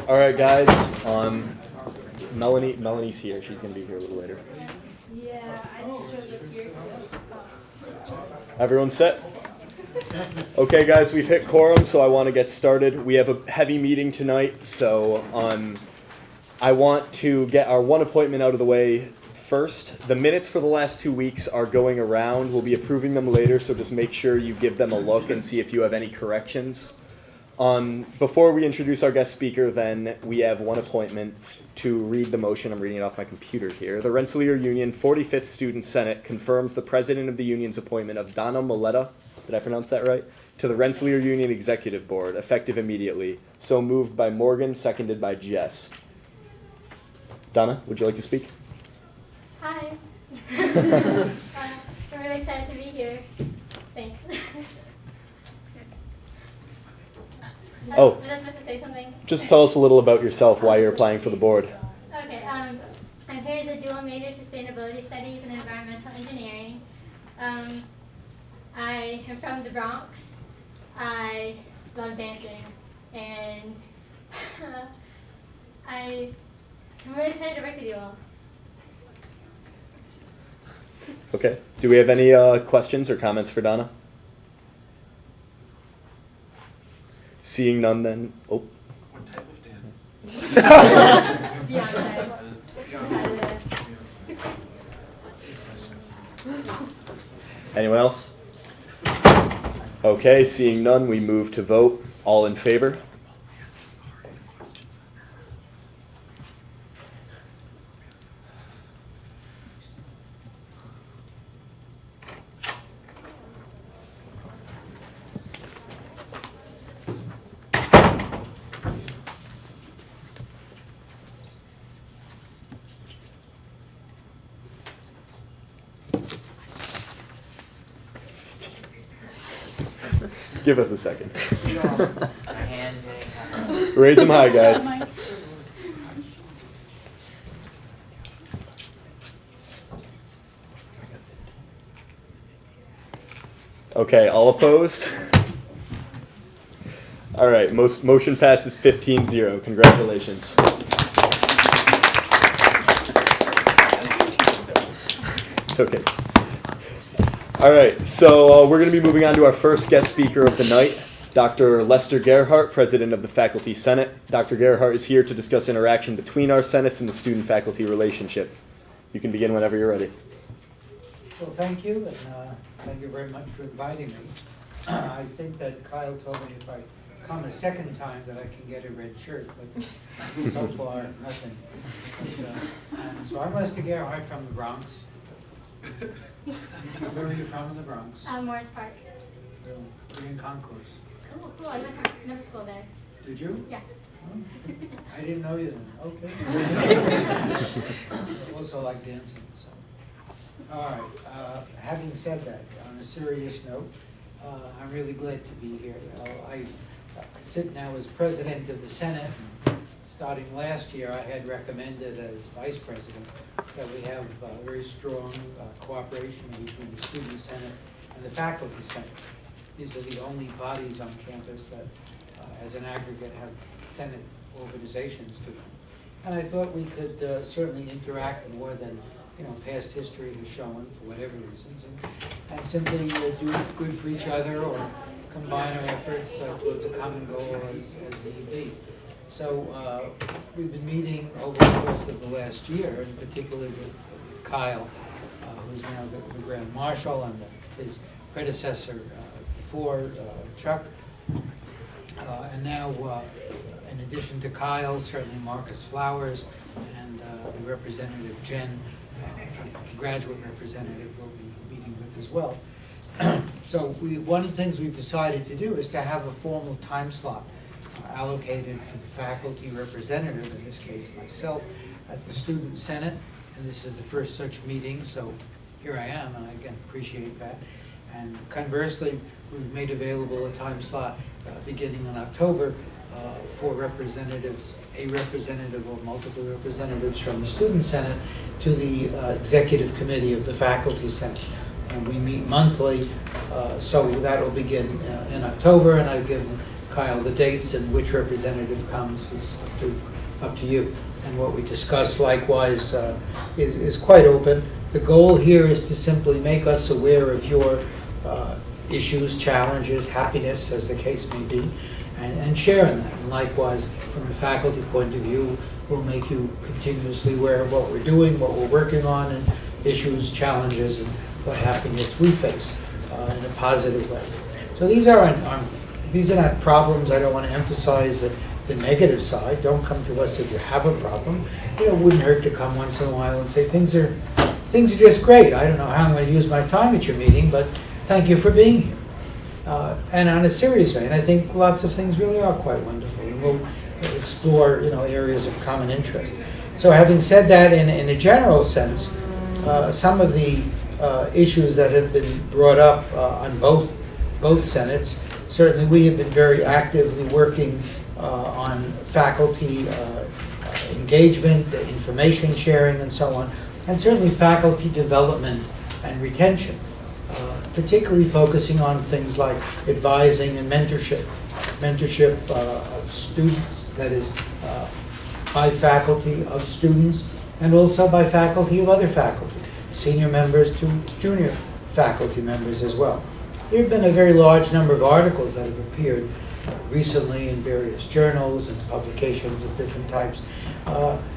All right, guys. Melanie's here. She's gonna be here a little later. Yeah, I didn't show the here. Everyone set? Okay, guys, we've hit quorum, so I want to get started. We have a heavy meeting tonight, so I want to get our one appointment out of the way first. The minutes for the last 2 weeks are going around. We'll be approving them later, so just make sure you give them a look and see if you have any corrections. Before we introduce our guest speaker, then, we have one appointment to read the motion. I'm reading it off my computer here. The Rensselaer Union 45th Student Senate confirms the president of the union's appointment of Donna Maletta, did I pronounce that right, to the Rensselaer Union Executive Board, effective immediately. So moved by Morgan, seconded by Jess. Donna, would you like to speak? Hi. I'm really excited to be here. Thanks. Oh. Was I supposed to say something? Just tell us a little about yourself, why you're applying for the board. Okay. I'm here as a dual major, sustainability studies and environmental engineering. I am from the Bronx. I love dancing, and I'm really excited to work with you all. Okay. Do we have any questions or comments for Donna? Seeing none, then. Oh. What type of dance? Beyonce. Anyone else? Okay, seeing none, we move to vote. All in favor? Give us a second. Raise them high, guys. Okay, all opposed? All right, motion passes 15-0. Congratulations. It's okay. All right, so we're going to be moving on to our first guest speaker of the night, Dr. Lester Gerhardt, President of the Faculty Senate. Dr. Gerhardt is here to discuss interaction between our senates and the student-faculty relationship. You can begin whenever you're ready. Well, thank you, and thank you very much for inviting me. I think that Kyle told me if I come a second time that I can get a red shirt, but so far, nothing. But, so I'm Lester Gerhardt from the Bronx. Where are you from in the Bronx? Morris Park. We're in Concourse. Cool. I went to school there. Did you? Yeah. Oh, I didn't know you then. Okay. I also like dancing. So. All right. Having said that, on a serious note, I'm really glad to be here. I sit now as president of the Senate. Starting last year, I had recommended as vice president that we have very strong cooperation between the Student Senate and the Faculty Senate. These are the only bodies on campus that, as an aggregate, have Senate organizations to them. And I thought we could certainly interact more than past history has shown for whatever reasons, and simply do good for each other or combine our efforts towards a common goal as need be. So we've been meeting over the course of the last year, and particularly with Kyle, who's now the Grand Marshal, and his predecessor before Chuck. And now, in addition to Kyle, certainly Marcus Flowers and the representative Jen, the graduate representative, will be meeting with as well. So one of the things we've decided to do is to have a formal time slot allocated for the faculty representative, in this case myself, at the Student Senate, and this is the first such meeting, so here I am, and I again appreciate that. And conversely, we've made available a time slot beginning in October for representatives, a representative or multiple representatives from the Student Senate to the Executive Committee of the Faculty Senate. And we meet monthly, so that will begin in October, and I've given Kyle, the dates and which representative comes is up to you. And what we discuss likewise is quite open. The goal here is to simply make us aware of your issues, challenges, happiness, as the case may be, and share in that. And likewise, from the faculty point of view, we'll make you continuously aware of what we're doing, what we're working on, and issues, challenges, and what happiness we face in a positive way. So these are not problems. I don't want to emphasize the negative side. Don't come to us if you have a problem. It wouldn't hurt to come once in a while and say things are just great. I don't know how I'm going to use my time at your meeting, but thank you for being here. And on a serious vein, I think lots of things really are quite wonderful, and we'll explore areas of common interest. So having said that, in a general sense, some of the issues that have been brought up on both senates, certainly we have been very actively working on faculty engagement, information sharing, and so on, and certainly faculty development and retention, particularly focusing on things like advising and mentorship of students, that is, by faculty of students, and also by faculty of other faculty, senior members to junior faculty members as well. There have been a very large number of articles that have appeared recently in various journals and publications of different types,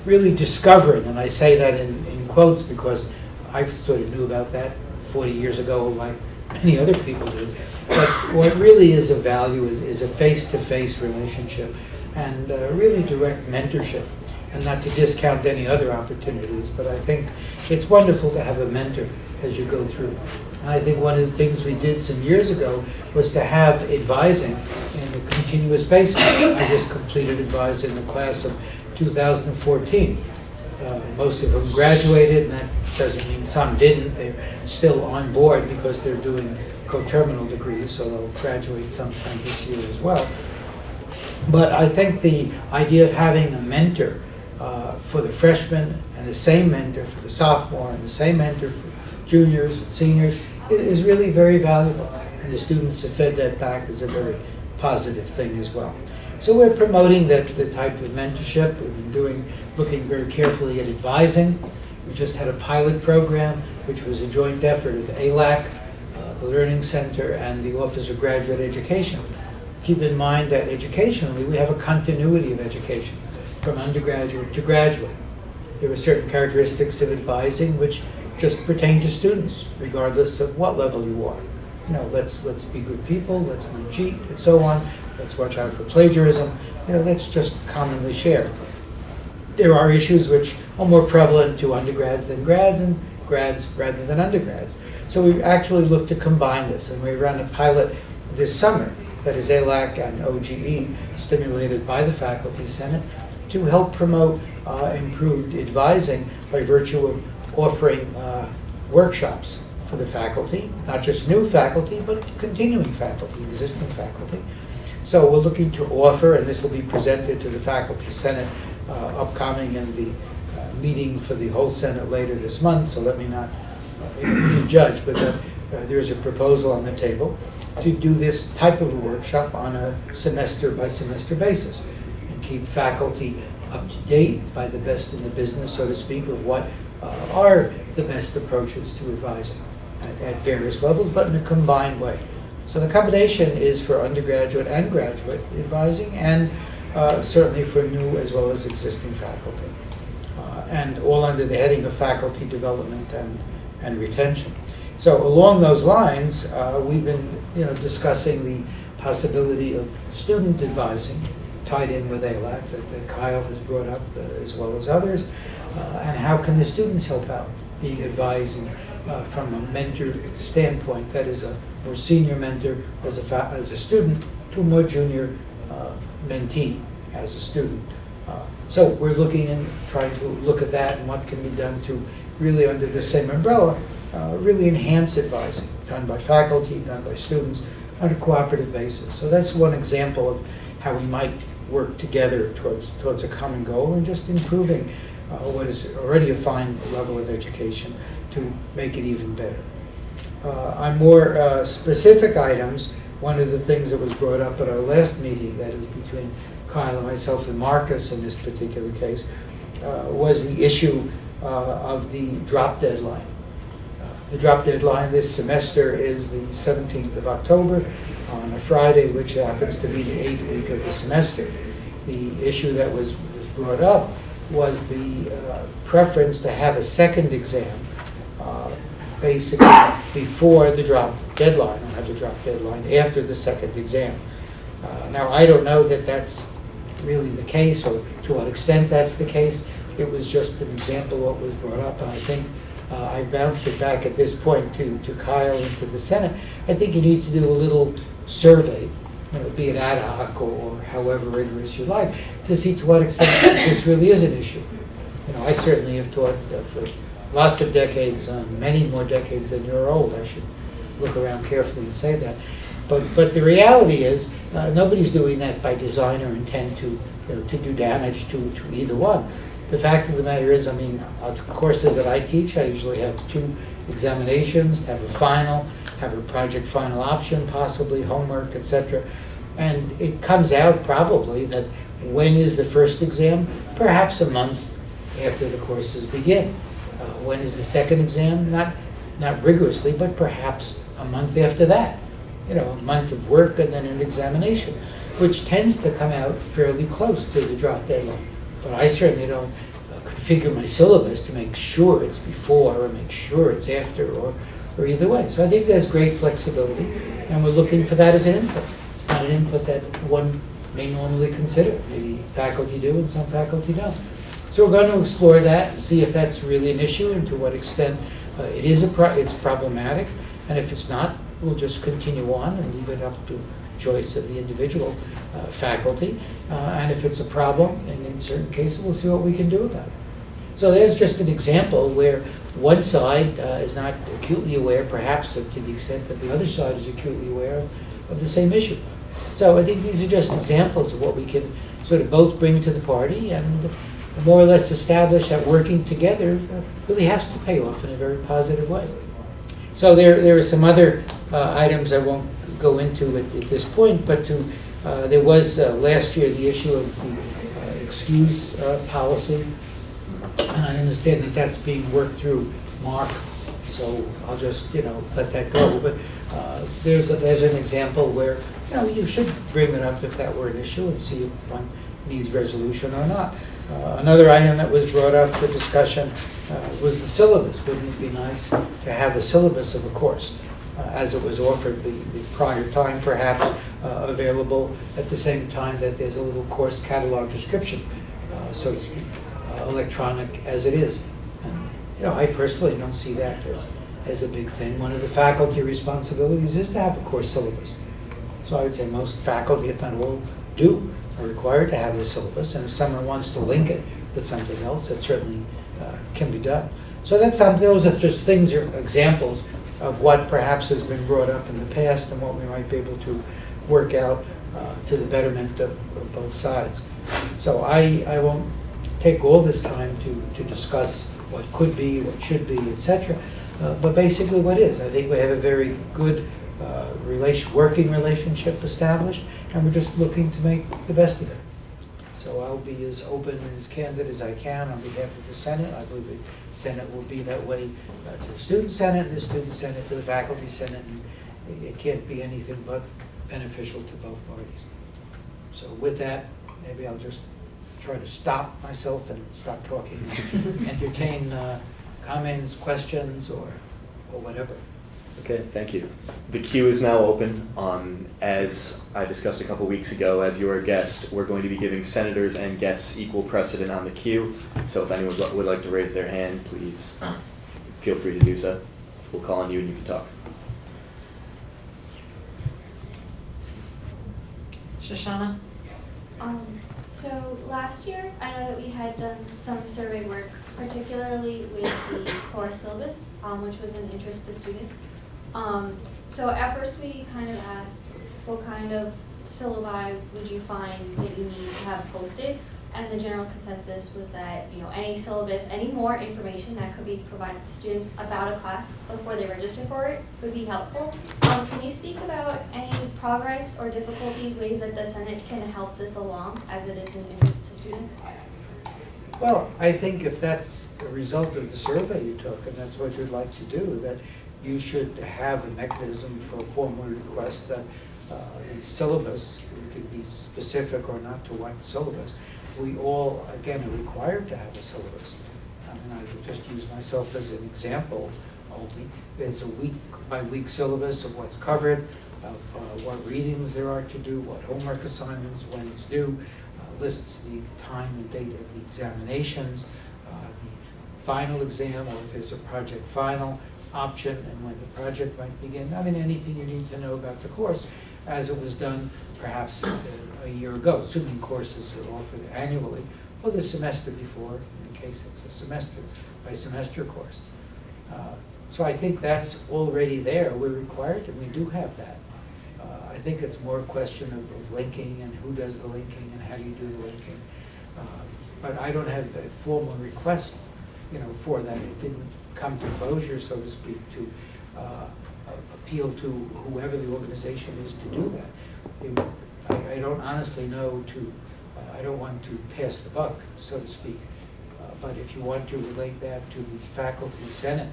really discovering, and I say that in quotes because I sort of knew about that 40 years ago, like many other people did. But what really is of value is a face-to-face relationship and really direct mentorship, and not to discount any other opportunities, but I think it's wonderful to have a mentor as you go through. And I think one of the things we did some years ago was to have advising in a continuous basis. I just completed advising the class of 2014. Most of them graduated, and that doesn't mean some didn't. They're still on board because they're doing coterminal degrees, so they'll graduate sometime this year as well. But I think the idea of having a mentor for the freshman, and the same mentor for the sophomore, and the same mentor for juniors and seniors is really very valuable. And the students have fed that back as a very positive thing as well. So we're promoting the type of mentorship. We've been looking very carefully at advising. We just had a pilot program, which was a joint effort of ALAC, the Learning Center, and the Office of Graduate Education. Keep in mind that educationally, we have a continuity of education from undergraduate to graduate. There are certain characteristics of advising which just pertain to students, regardless of what level you are. Let's be good people, let's not cheat, and so on. Let's watch out for plagiarism. That's just commonly shared. There are issues which are more prevalent to undergrads than grads, and grads rather than undergrads. So we've actually looked to combine this, and we ran a pilot this summer, that is ALAC and OGE, stimulated by the Faculty Senate, to help promote improved advising by virtue of offering workshops for the faculty, not just new faculty, but continuing faculty, existing faculty. So we're looking to offer, and this will be presented to the Faculty Senate upcoming in the meeting for the whole Senate later this month, so let me not judge, but there's a proposal on the table to do this type of a workshop on a semester-by-semester basis and keep faculty up to date by the best in the business, so to speak, of what are the best approaches to advising at various levels, but in a combined way. So the combination is for undergraduate and graduate advising, and certainly for new as well as existing faculty, and all under the heading of faculty development and retention. So along those lines, we've been discussing the possibility of student advising tied in with ALAC that Kyle has brought up as well as others, and how can the students help out being advising from a mentor standpoint, that is a more senior mentor as a student to a more junior mentee as a student. So we're looking and trying to look at that and what can be done to really under the same umbrella really enhance advising, done by faculty, done by students, on a cooperative basis. So that's one example of how we might work together towards a common goal and just improving what is already a fine level of education to make it even better. On more specific items, one of the things that was brought up at our last meeting, that is between Kyle and myself and Marcus in this particular case, was the issue of the drop deadline. The drop deadline this semester is the 17th of October on a Friday, which happens to be the 8th week of the semester. The issue that was brought up was the preference to have a second exam basically before the drop deadline, or have the drop deadline after the second exam. Now, I don't know that that's really the case, or to what extent that's the case. It was just an example of what was brought up, and I think I bounced it back at this point to Kyle and to the Senate. I think you need to do a little survey, be it ad hoc or however rigorous you like, to see to what extent this really is an issue. I certainly have taught for lots of decades, many more decades than you're old. I should look around carefully and say that. But the reality is, nobody's doing that by design or intent to do damage to either one. The fact of the matter is, the courses that I teach, I usually have 2 examinations, have a final, have a project final option, possibly homework, etc. And it comes out probably that when is the first exam? Perhaps a month after the courses begin. When is the second exam? Not rigorously, but perhaps a month after that. A month of work and then an examination, which tends to come out fairly close to the drop deadline. But I certainly don't configure my syllabus to make sure it's before or make sure it's after or either way. So I think there's great flexibility, and we're looking for that as an input. It's not an input that one may normally consider. Maybe faculty do and some faculty don't. So we're going to explore that and see if that's really an issue and to what extent it's problematic. And if it's not, we'll just continue on and leave it up to choice of the individual faculty. And if it's a problem, and in certain cases, we'll see what we can do about it. So there's just an example where one side is not acutely aware, perhaps to the extent that the other side is acutely aware of the same issue. So I think these are just examples of what we can sort of both bring to the party and more or less establish that working together really has to pay off in a very positive way. So there are some other items I won't go into at this point, but there was last year the issue of the excuse policy, and I understand that that's being worked through Mark, so I'll just let that go. But there's an example where you should bring it up if that were an issue and see if one needs resolution or not. Another item that was brought up for discussion was the syllabus. Wouldn't it be nice to have a syllabus of a course as it was offered the prior time, perhaps available at the same time that there's a little course catalog description, so to speak, electronic as it is. And, I personally don't see that as a big thing. One of the faculty responsibilities is to have a course syllabus. So I would say most faculty, if not all, are required to have the syllabus, and if someone wants to link it with something else, that certainly can be done. So those are just things, or examples of what perhaps has been brought up in the past and what we might be able to work out to the betterment of both sides. So I won't take all this time to discuss what could be, what should be, etc. But basically what is. I think we have a very good working relationship established, and we're just looking to make the best of it. So I'll be as open and as candid as I can on behalf of the Senate. I believe the Senate will be that way to the Student Senate, and the Student Senate to the Faculty Senate, and it can't be anything but beneficial to both parties. So with that, maybe I'll just try to stop myself and stop talking, entertain comments, questions, or whatever. Okay, thank you. The queue is now open. As I discussed a couple weeks ago, as your guest, we're going to be giving senators and guests equal precedent on the queue. So if anyone would like to raise their hand, please feel free to do so. We'll call on you and you can talk. Shoshana? So last year, I know that we had done some survey work, particularly with the core syllabus, which was an interest to students. So at first we kind of asked, what kind of syllabi would you find that you need to have posted? and the general consensus was that, you know, any syllabus, any more information that could be provided to students about a class before they register for it would be helpful. Can you speak about any progress or difficulties, ways that the Senate can help this along as it is an interest to students? Well, I think if that's a result of the survey you took, and that's what you'd like to do, that you should have a mechanism for a formal request that a syllabus, it could be specific or not to what syllabus. We all, again, are required to have a syllabus. I mean, I could just use myself as an example only. There's a week-by-week syllabus of what's covered, of what readings there are to do, what homework assignments, when it's due, lists the time and date of the examinations, the final exam, or if there's a project final option, and when the project might begin. I mean, anything you need to know about the course as it was done perhaps a year ago, assuming courses are offered annually, or the semester before, in case it's a semester-by-semester course. So I think that's already there. We're required, and we do have that. I think it's more a question of linking and who does the linking and how do you do the linking. But I don't have a formal request, you know, for that. It didn't come to closure, so to speak, to appeal to whoever the organization is to do that. I don't honestly know I don't want to pass the buck, so to speak. But if you want to relate that to the faculty senate,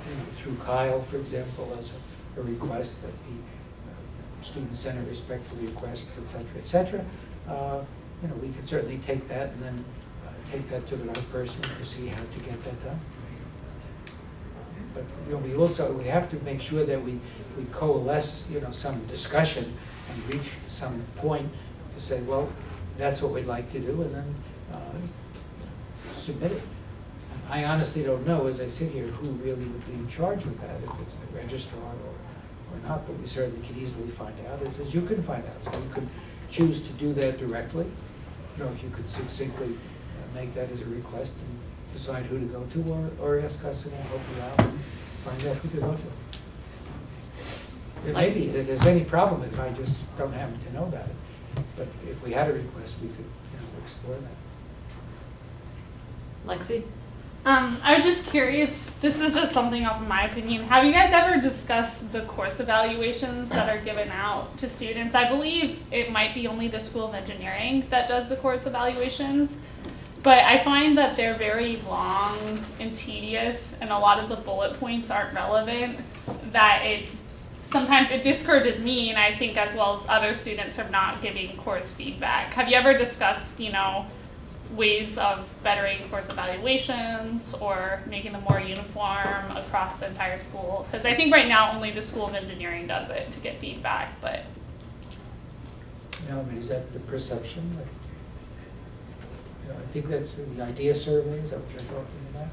you know, through Kyle, for example, as a request that the student senate respectfully requests, et cetera, you know, we could certainly take that and then take that to the right person to see how to get that done. But you know, we have to make sure that we coalesce, you know, some discussion and reach some point to say, well, that's what we'd like to do, and then submit it. I honestly don't know, as I sit here, who really would be in charge of that, if it's the registrar or not, but we certainly can easily find out, as you can find out. So you could choose to do that directly, you know, if you could succinctly make that as a request and decide who to go to, or ask us and we'll help you out and find out who to go to. It may be that there's any problem if I just don't happen to know about it, but if we had a request, we could, you know, explore that. Lexi? I was just curious, this is just something off of my opinion. Have you guys ever discussed the course evaluations that are given out to students? I believe it might be only the School of Engineering that does the course evaluations, but I find that they're very long and tedious, and a lot of the bullet points aren't relevant, that sometimes it discourages me, and I think as well as other students, from not giving course feedback. Have you ever discussed, you know, ways of bettering course evaluations or making them more uniform across the entire school? Because I think right now only the School of Engineering does it to get feedback, but. No, I mean, is that the perception? You know, I think that's the idea survey, is that what you're talking about?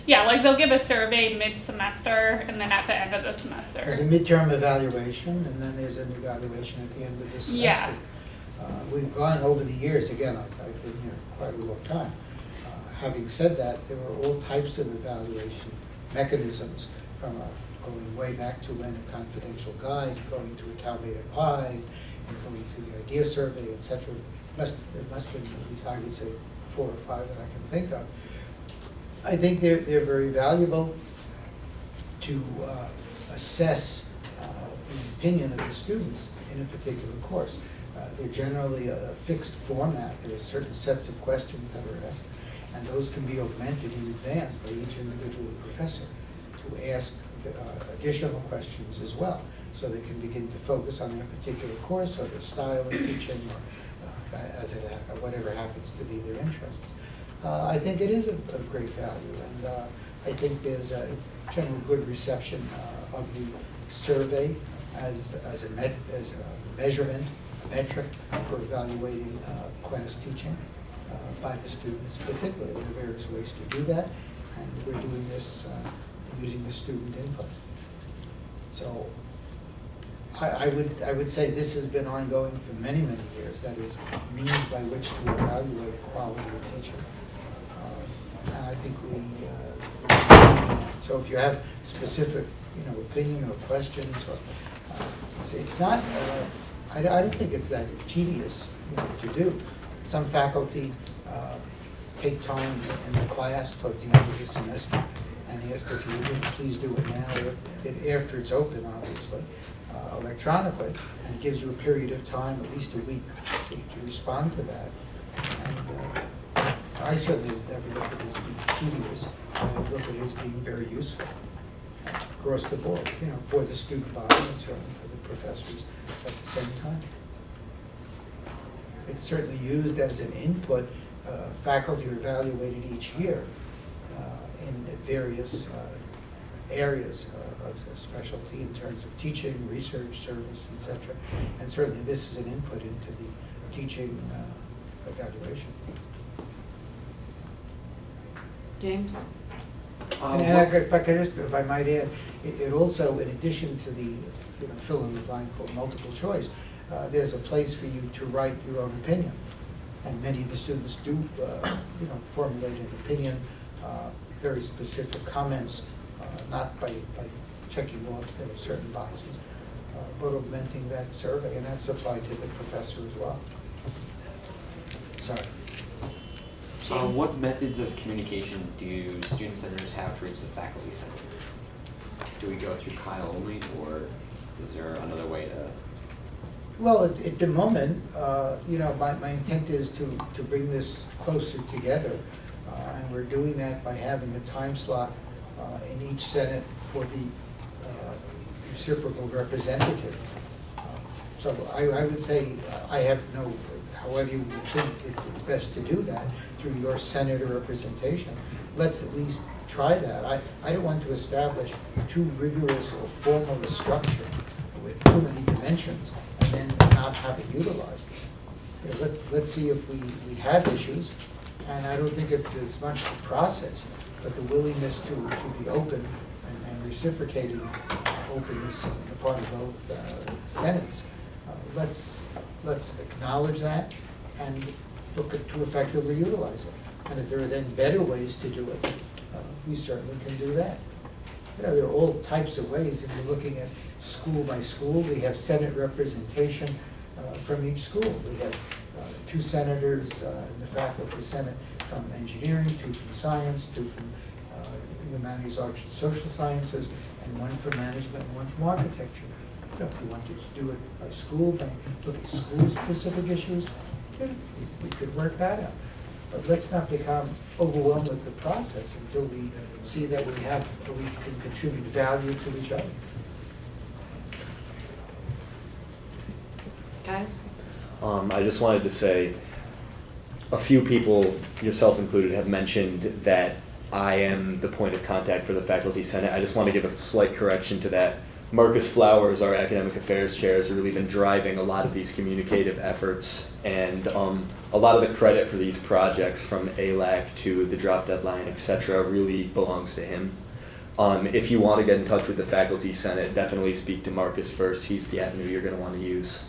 Yeah, like they'll give a survey mid-semester and then at the end of the semester. There's a midterm evaluation, and then there's an evaluation at the end of the semester. Yeah. We've gone over the years, again, I've been here quite a long time. Having said that, there were all types of evaluation mechanisms, from going way back to when a confidential guide, going to a Tau Beta Pi, and going to the idea survey, et cetera. There must have been, at least I would say, 4 or 5 that I can think of. I think they're very valuable to assess the opinion of the students in a particular course. They're generally a fixed format. There are certain sets of questions that are asked, and those can be augmented in advance by each individual professor to ask additional questions as well, so they can begin to focus on their particular course or their style of teaching, or whatever happens to be their interests. I think it is of great value, and I think there's a general good reception of the survey as a measurement, a metric for evaluating class teaching by the students. Particularly, there are various ways to do that, and we're doing this using the student input. So I would say this has been ongoing for many, many years. That is means by which to evaluate the quality of teaching. And I think so if you have specific, you know, opinion or questions, or it's not, I don't think it's that tedious, you know, to do. Some faculty take time in the class towards the end of the semester and ask if you would please do it now, after it's open, obviously, electronically, and it gives you a period of time, at least a week, to respond to that. And I certainly never look at it as being tedious. I look at it as being very useful across the board, you know, for the student body and certainly for the professors at the same time. It's certainly used as an input. Faculty are evaluated each year in various areas of specialty in terms of teaching, research, service, etc. And certainly this is an input into the teaching evaluation. James? If I might add, it also, in addition to the fill in the blank or multiple choice, there's a place for you to write your own opinion. And many of the students do, formulate an opinion, very specific comments, not by checking off certain boxes, but augmenting that survey, and that's applied to the professor as well. Sorry. James? What methods of communication do student senators have to reach the faculty senate? Do we go through Kyle only, or is there another way to? Well, at the moment, my intent is to bring this closer together, and we're doing that by having a time slot in each senate for the reciprocal representative. So I would say I have no, however you think it's best to do that through your senator representation. Let's at least try that. I don't want to establish too rigorous or formal a structure with too many dimensions and then not have it utilized. Let's see if we have issues, and I don't think it's as much the process, but the willingness to be open and reciprocating openness on the part of both senates. Let's acknowledge that and look to effectively utilize it. And if there are then better ways to do it, we certainly can do that. There are all types of ways. If you're looking at school by school, we have Senate representation from each school. We have 2 senators in the faculty senate from engineering, 2 from science, 2 from humanities, arts, and social sciences, and 1 from management and 1 from architecture. If you wanted to do it by school, then look at school-specific issues, we could work that out. But let's not become overwhelmed with the process until we see that we can contribute value to each other. Okay. I just wanted to say, a few people, yourself included, have mentioned that I am the point of contact for the faculty senate. I just want to give a slight correction to that. Marcus Flowers, our academic affairs chair, has really been driving a lot of these communicative efforts, and a lot of the credit for these projects, from ALAC to the drop deadline, etc., really belongs to him. If you want to get in touch with the faculty senate, definitely speak to Marcus first. He's the avenue you're going to want to use.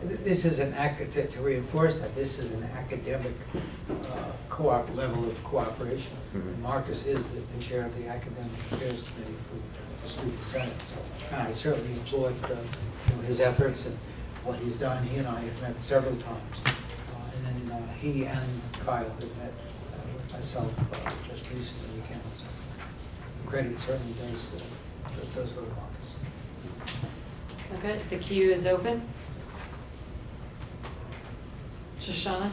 This is to reinforce that, this is an academic level of cooperation. Mhm. Marcus is the chair of the Academic Affairs Committee for the Student Senate. So I certainly applaud his efforts and what he's done. He and I have met several times. And then he and Kyle have met with myself just recently again. So credit certainly does go to Marcus. Okay, the queue is open. Shoshana?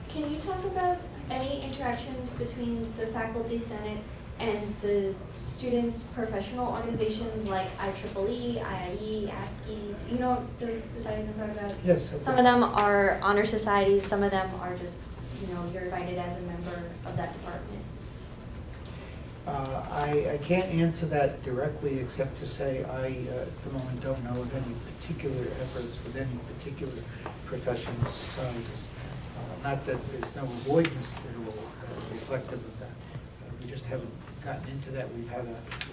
Can you talk about any interactions between the faculty senate and the students' professional organizations like IEEE, IIE, ASCII? You know those societies I'm talking about? Yes. Some of them are honor societies, some of them are just, you're invited as a member of that department. I can't answer that directly except to say I, at the moment, don't know of any particular efforts with any particular professional societies. Not that there's no avoidance at all reflective of that. We just haven't gotten into that. We've had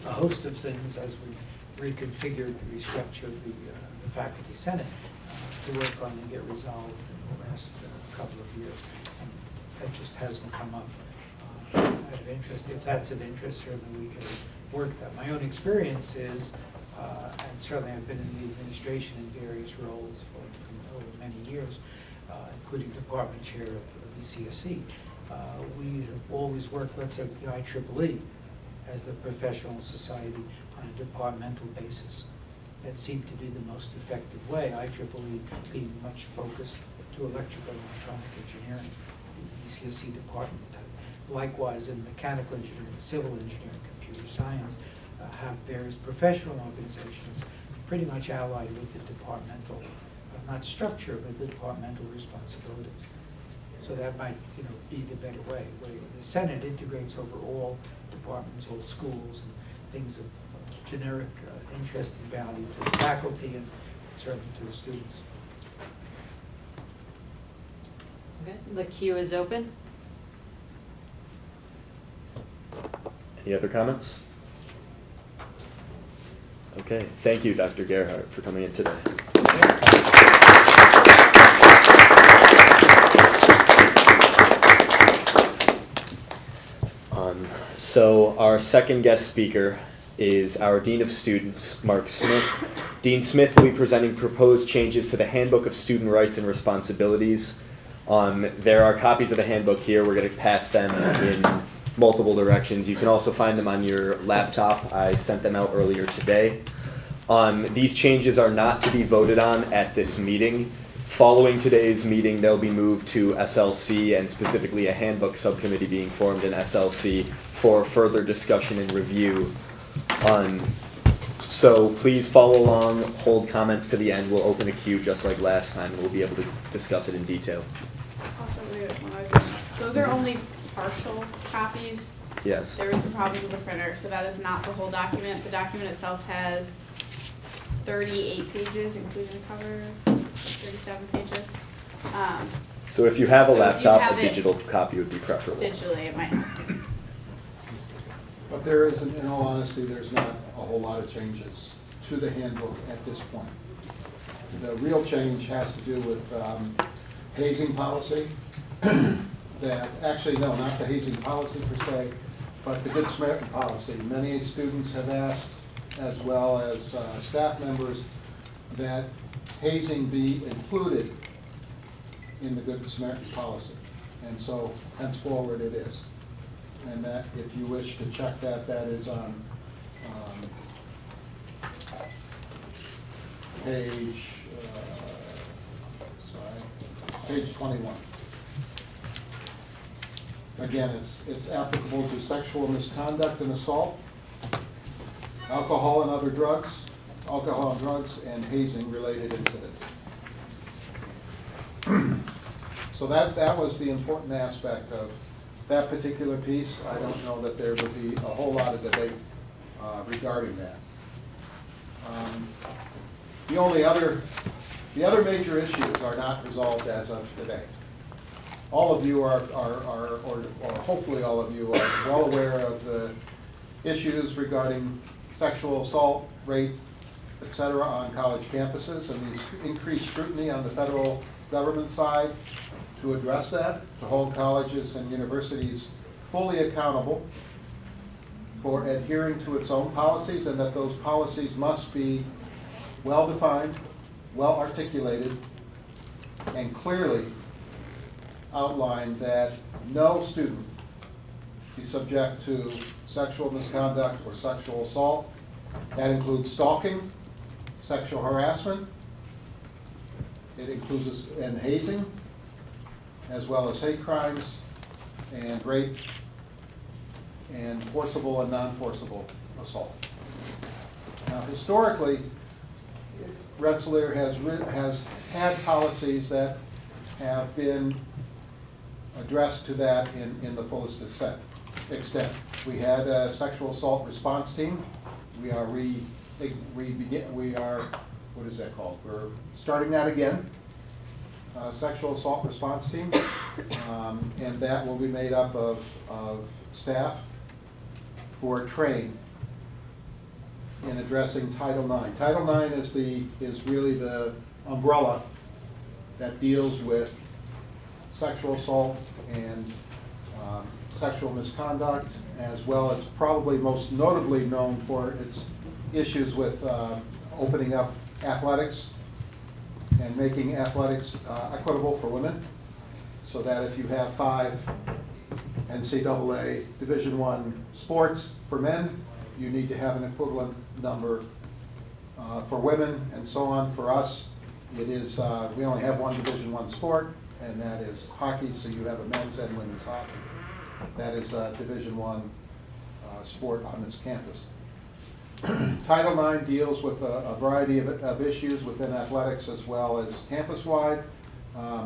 a host of things as we've reconfigured, restructured the faculty senate to work on and get resolved in the last couple of years. And that just hasn't come up out of interest. If that's of interest, certainly we can work that. My own experience is, and certainly I've been in the administration in various roles for over many years, including department chair of ECSE. We have always worked, let's say, with the IEEE as the professional society on a departmental basis. That seemed to be the most effective way, IEEE being much focused to electrical and electronic engineering, the ECSE department. Likewise, in mechanical engineering, civil engineering, computer science, have various professional organizations pretty much allied with the departmental, not structure, but the departmental responsibilities. So that might, be the better way. Where the Senate integrates over all departments, all schools, and things of generic interest and value to the faculty and certainly to the students. Okay, the queue is open. Any other comments? Okay, thank you, Dr. Gerhardt, for coming in today. So our second guest speaker is our Dean of Students, Mark Smith. Dean Smith will be presenting proposed changes to the Handbook of Student Rights and Responsibilities. There are copies of the handbook here. We're going to pass them in multiple directions. You can also find them on your laptop. I sent them out earlier today. These changes are not to be voted on at this meeting. Following today's meeting, they'll be moved to SLC and specifically a handbook subcommittee being formed in SLC for further discussion and review. So please follow along, hold comments to the end. We'll open a queue just like last time and we'll be able to discuss it in detail. Also, those are only partial copies. Yes. There were some problems with the printer, so that is not the whole document. The document itself has 38 pages, including the cover, 37 pages. So if you have a So if you laptop, have a it digital copy would be preferable. Digitally, it might help. But there isn't, in all honesty, there's not a whole lot of changes to the handbook at this point. The real change has to do with hazing policy. That, actually, no, not the hazing policy per se, but the Good Samaritan policy. Many students have asked, as well as staff members, that hazing be included in the Good Samaritan policy. And so henceforward it is. And that, if you wish to check that, that is on page 21. Again, it's applicable to sexual misconduct and assault, alcohol and drugs, and hazing-related incidents. So that was the important aspect of that particular piece. I don't know that there would be a whole lot of debate regarding that. The other major issues are not resolved as of today. All of you are or hopefully all of you are well aware of the issues regarding sexual assault, rape, etc. on college campuses, and the increased scrutiny on the federal government side to address that, to hold colleges and universities fully accountable for adhering to its own policies, and that those policies must be well-defined, well-articulated, and clearly outline that no student be subject to sexual misconduct or sexual assault. That includes stalking, sexual harassment. It includes and hazing, as well as hate crimes and rape and forcible and non-forcible assault. Now, historically, Rensselaer has had policies that have been addressed to that in the fullest extent. We had a sexual assault response team. We are what is that called? We're starting that again. Sexual assault response team, and that will be made up of staff who are trained in addressing Title IX. Title IX is really the umbrella that deals with sexual assault and sexual misconduct, as well as probably most notably known for its issues with opening up athletics and making athletics equitable for women, so that if you have 5 NCAA Division I sports for men, you need to have an equivalent number for women, and so on. For us, it is, we only have one Division I sport, and that is hockey, so you have a men's and women's hockey. That is a Division I sport on this campus. Title IX deals with a variety of issues within athletics as well as campus-wide.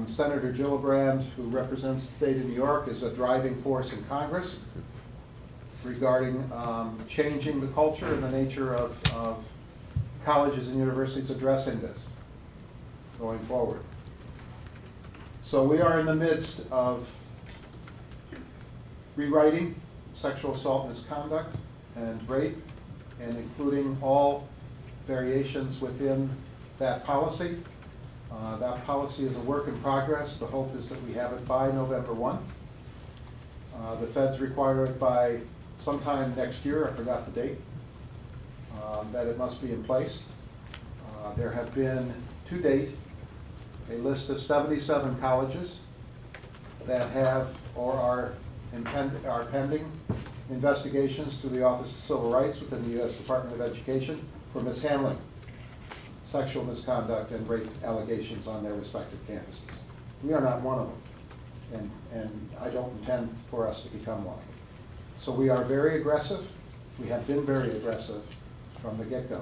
Senator Gillibrand, who represents the state of New York, is a driving force in Congress regarding changing the culture and the nature of colleges and universities addressing this going forward. So we are in the midst of rewriting sexual assault, misconduct, and rape, and including all variations within that policy. That policy is a work in progress. The hope is that we have it by November 1. The feds require it by sometime next year, I forgot the date, that it must be in place. There have been, to date, a list of 77 colleges that have or are pending investigations through the Office of Civil Rights within the U.S. Department of Education for mishandling sexual misconduct and rape allegations on their respective campuses. We are not one of them, and I don't intend for us to become one. So we are very aggressive. We have been very aggressive from the get-go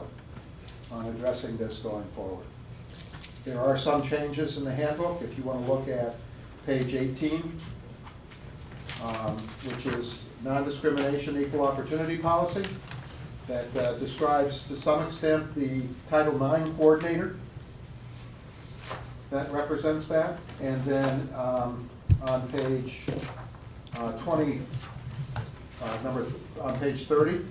on addressing this going forward. There are some changes in the handbook. If you want to look at page 18, which is non-discrimination, equal opportunity policy, that describes to some extent the Title IX coordinator that represents that. And then on page 20, on page 30,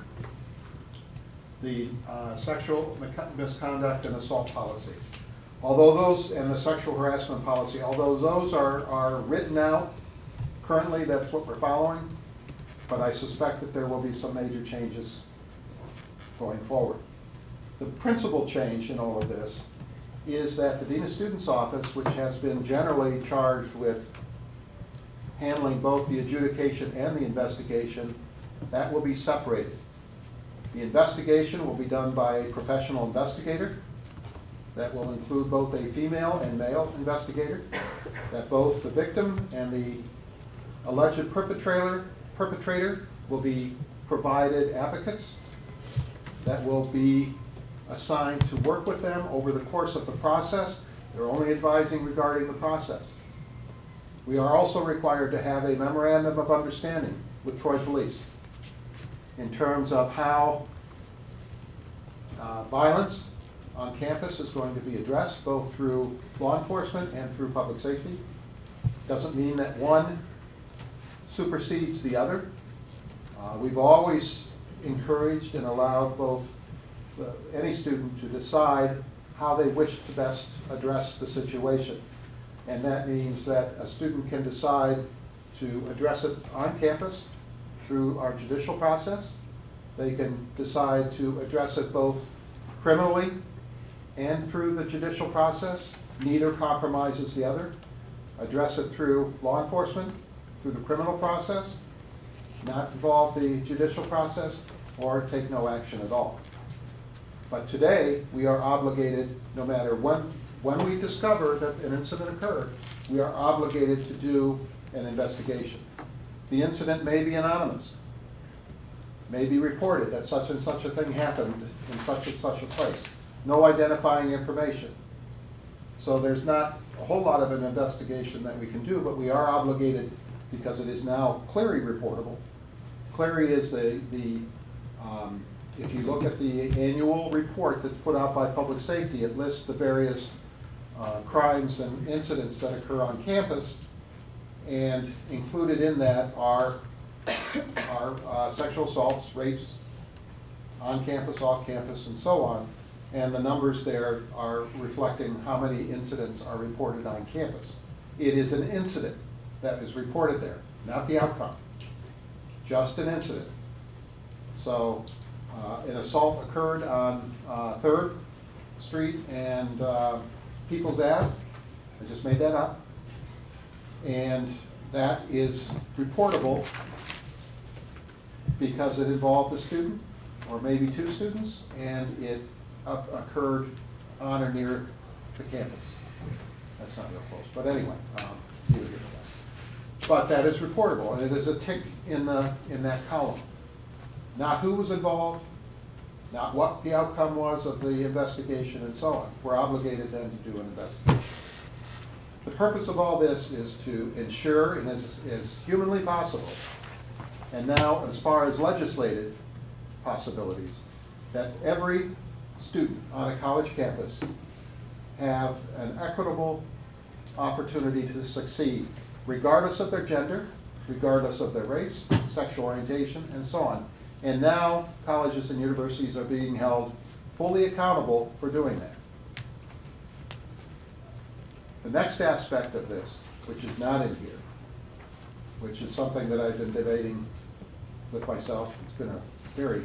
the sexual misconduct and assault policy. Although those, and the sexual harassment policy, although those are written out currently, that's what we're following, but I suspect that there will be some major changes going forward. The principal change in all of this is that the Dean of Students Office, which has been generally charged with handling both the adjudication and the investigation, that will be separated. The investigation will be done by a professional investigator. That will include both a female and male investigator, that both the victim and the alleged perpetrator will be provided advocates that will be assigned to work with them over the course of the process. They're only advising regarding the process. We are also required to have a memorandum of understanding with Troy Police in terms of how violence on campus is going to be addressed, both through law enforcement and through public safety. Doesn't mean that one supersedes the other. We've always encouraged and allowed both any student to decide how they wish to best address the situation. And that means that a student can decide to address it on campus through our judicial process. They can decide to address it both criminally and through the judicial process. Neither compromises the other. Address it through law enforcement, through the criminal process, not involve the judicial process, or take no action at all. But today, we are obligated, no matter when we discover that an incident occurred, we are obligated to do an investigation. The incident may be anonymous, may be reported that such and such a thing happened in such and such a place. No identifying information. So there's not a whole lot of an investigation that we can do, but we are obligated, because it is now Clery reportable. Clery is if you look at the annual report that's put out by Public Safety, it lists the various crimes and incidents that occur on campus, and included in that are sexual assaults, rapes, on campus, off campus, and so on. And the numbers there are reflecting how many incidents are reported on campus. It is an incident that is reported there, not the outcome, just an incident. So an assault occurred on 3rd Street and People's Ave. I just made that up. And that is reportable because it involved a student, or maybe two students, and it occurred on or near the campus. That's not real close, but anyway, neither here nor there. But that is reportable, and it is a tick in that column. Not who was involved, not what the outcome was of the investigation, and so on. We're obligated then to do an investigation. The purpose of all this is to ensure, and as humanly possible, and now as far as legislative possibilities, that every student on a college campus have an equitable opportunity to succeed, regardless of their gender, regardless of their race, sexual orientation, and so on. And now colleges and universities are being held fully accountable for doing that. The next aspect of this, which is not in here, which is something that I've been debating with myself, it's been a very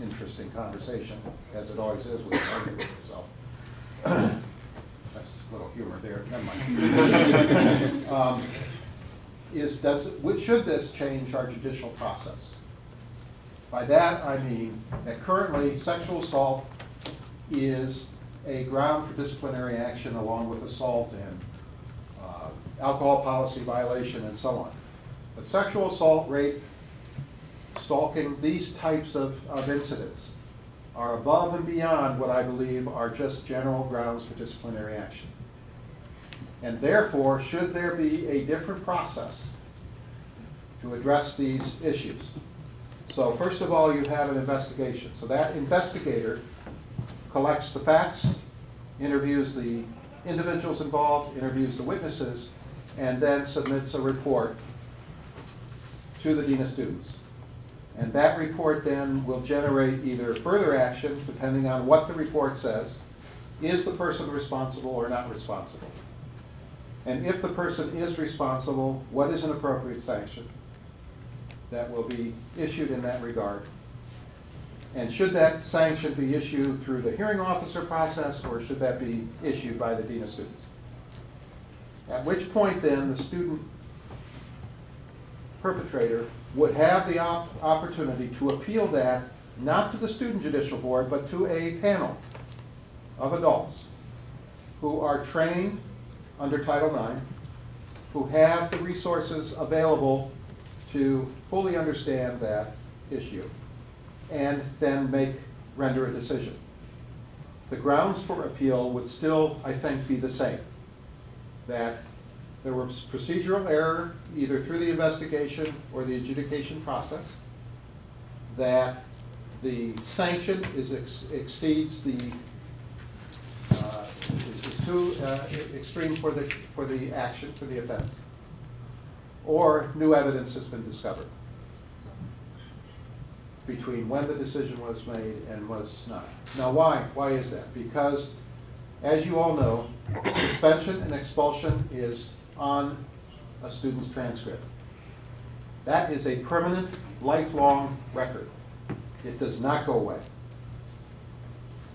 interesting conversation, as it always is when you argue with yourself. That's a little humor there, never mind. Should this change our judicial process? By that I mean that currently sexual assault is a ground for disciplinary action along with assault and alcohol policy violation and so on. But sexual assault, rape, stalking, these types of incidents are above and beyond what I believe are just general grounds for disciplinary action. And therefore, should there be a different process to address these issues? So first of all, you have an investigation. So that investigator collects the facts, interviews the individuals involved, interviews the witnesses, and then submits a report to the Dean of Students. And that report then will generate either further action, depending on what the report says. Is the person responsible or not responsible? And if the person is responsible, what is an appropriate sanction that will be issued in that regard? And should that sanction be issued through the hearing officer process, or should that be issued by the Dean of Students? At which point then the student perpetrator would have the opportunity to appeal that, not to the Student Judicial Board, but to a panel of adults who are trained under Title IX, who have the resources available to fully understand that issue, and then render a decision. The grounds for appeal would still, I think, be the same. That there was procedural error either through the investigation or the adjudication process, that the sanction exceeds the, is too extreme for the action, for the offense, or new evidence has been discovered between when the decision was made and was not. Now why? Why is that? Because, as you all know, suspension and expulsion is on a student's transcript. That is a permanent, lifelong record. It does not go away.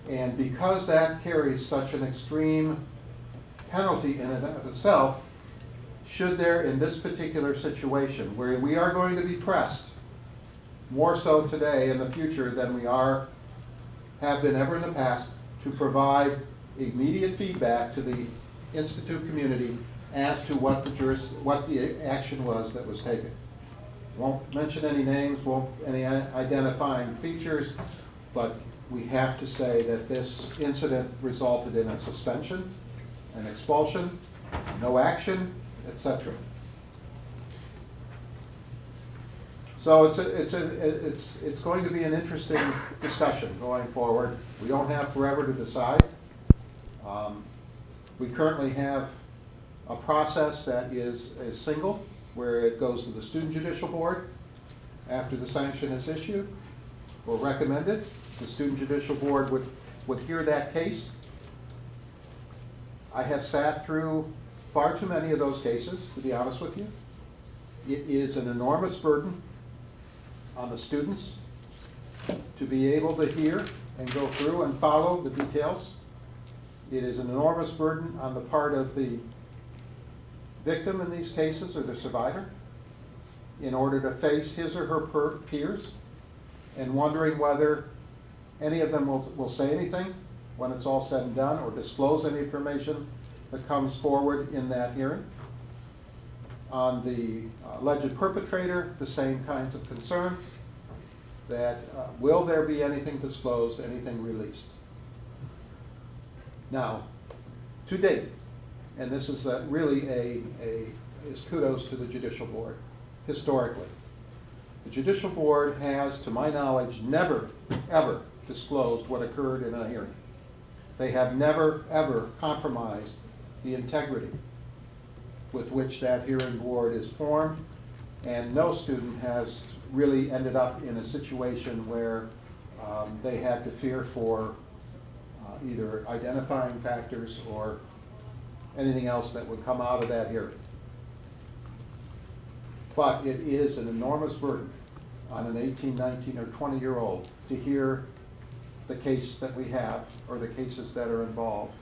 And because that carries such an extreme penalty in and of itself, should there, in this particular situation, where we are going to be pressed, more so today in the future than we have been ever in the past, to provide immediate feedback to the institute community as to what the action was that was taken. Won't mention any names, won't any identifying features, but we have to say that this incident resulted in a suspension, an expulsion, no action, etc. So it's going to be an interesting discussion going forward. We don't have forever to decide. We currently have a process that is single, where it goes to the Student Judicial Board after the sanction is issued or recommended. The Student Judicial Board would hear that case. I have sat through far too many of those cases, to be honest with you. It is an enormous burden on the students to be able to hear and go through and follow the details. It is an enormous burden on the part of the victim in these cases, or the survivor, in order to face his or her peers, and wondering whether any of them will say anything when it's all said and done, or disclose any information that comes forward in that hearing. On the alleged perpetrator, the same kinds of concerns, that will there be anything disclosed, anything released? Now, to date, and this is really is kudos to the Judicial Board, historically. The Judicial Board has, to my knowledge, never, ever disclosed what occurred in a hearing. They have never, ever compromised the integrity with which that hearing board is formed, and no student has really ended up in a situation where they had to fear for either identifying factors or anything else that would come out of that hearing. But it is an enormous burden on an 18, 19, or 20-year-old to hear the case that we have, or the cases that are involved,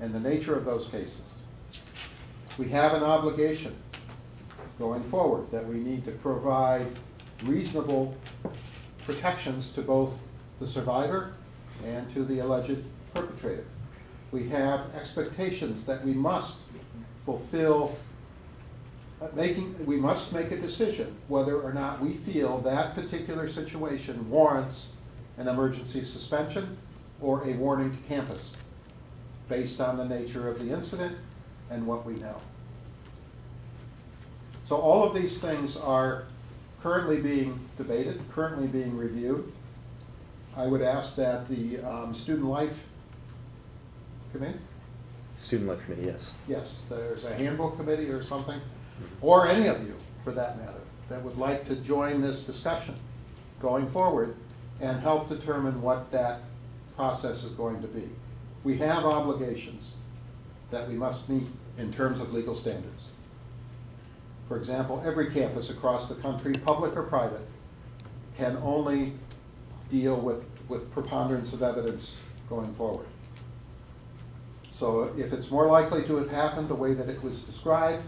and the nature of those cases. We have an obligation going forward that we need to provide reasonable protections to both the survivor and to the alleged perpetrator. We have expectations that we must fulfill, we must make a decision whether or not we feel that particular situation warrants an emergency suspension or a warning to campus based on the nature of the incident and what we know. So all of these things are currently being debated, currently being reviewed. I would ask that the Student Life Committee, Student Life Committee, yes. yes, there's a handbook committee or something, or any of you, for that matter, that would like to join this discussion going forward and help determine what that process is going to be. We have obligations that we must meet in terms of legal standards. For example, every campus across the country, public or private, can only deal with preponderance of evidence going forward. So if it's more likely to have happened the way that it was described,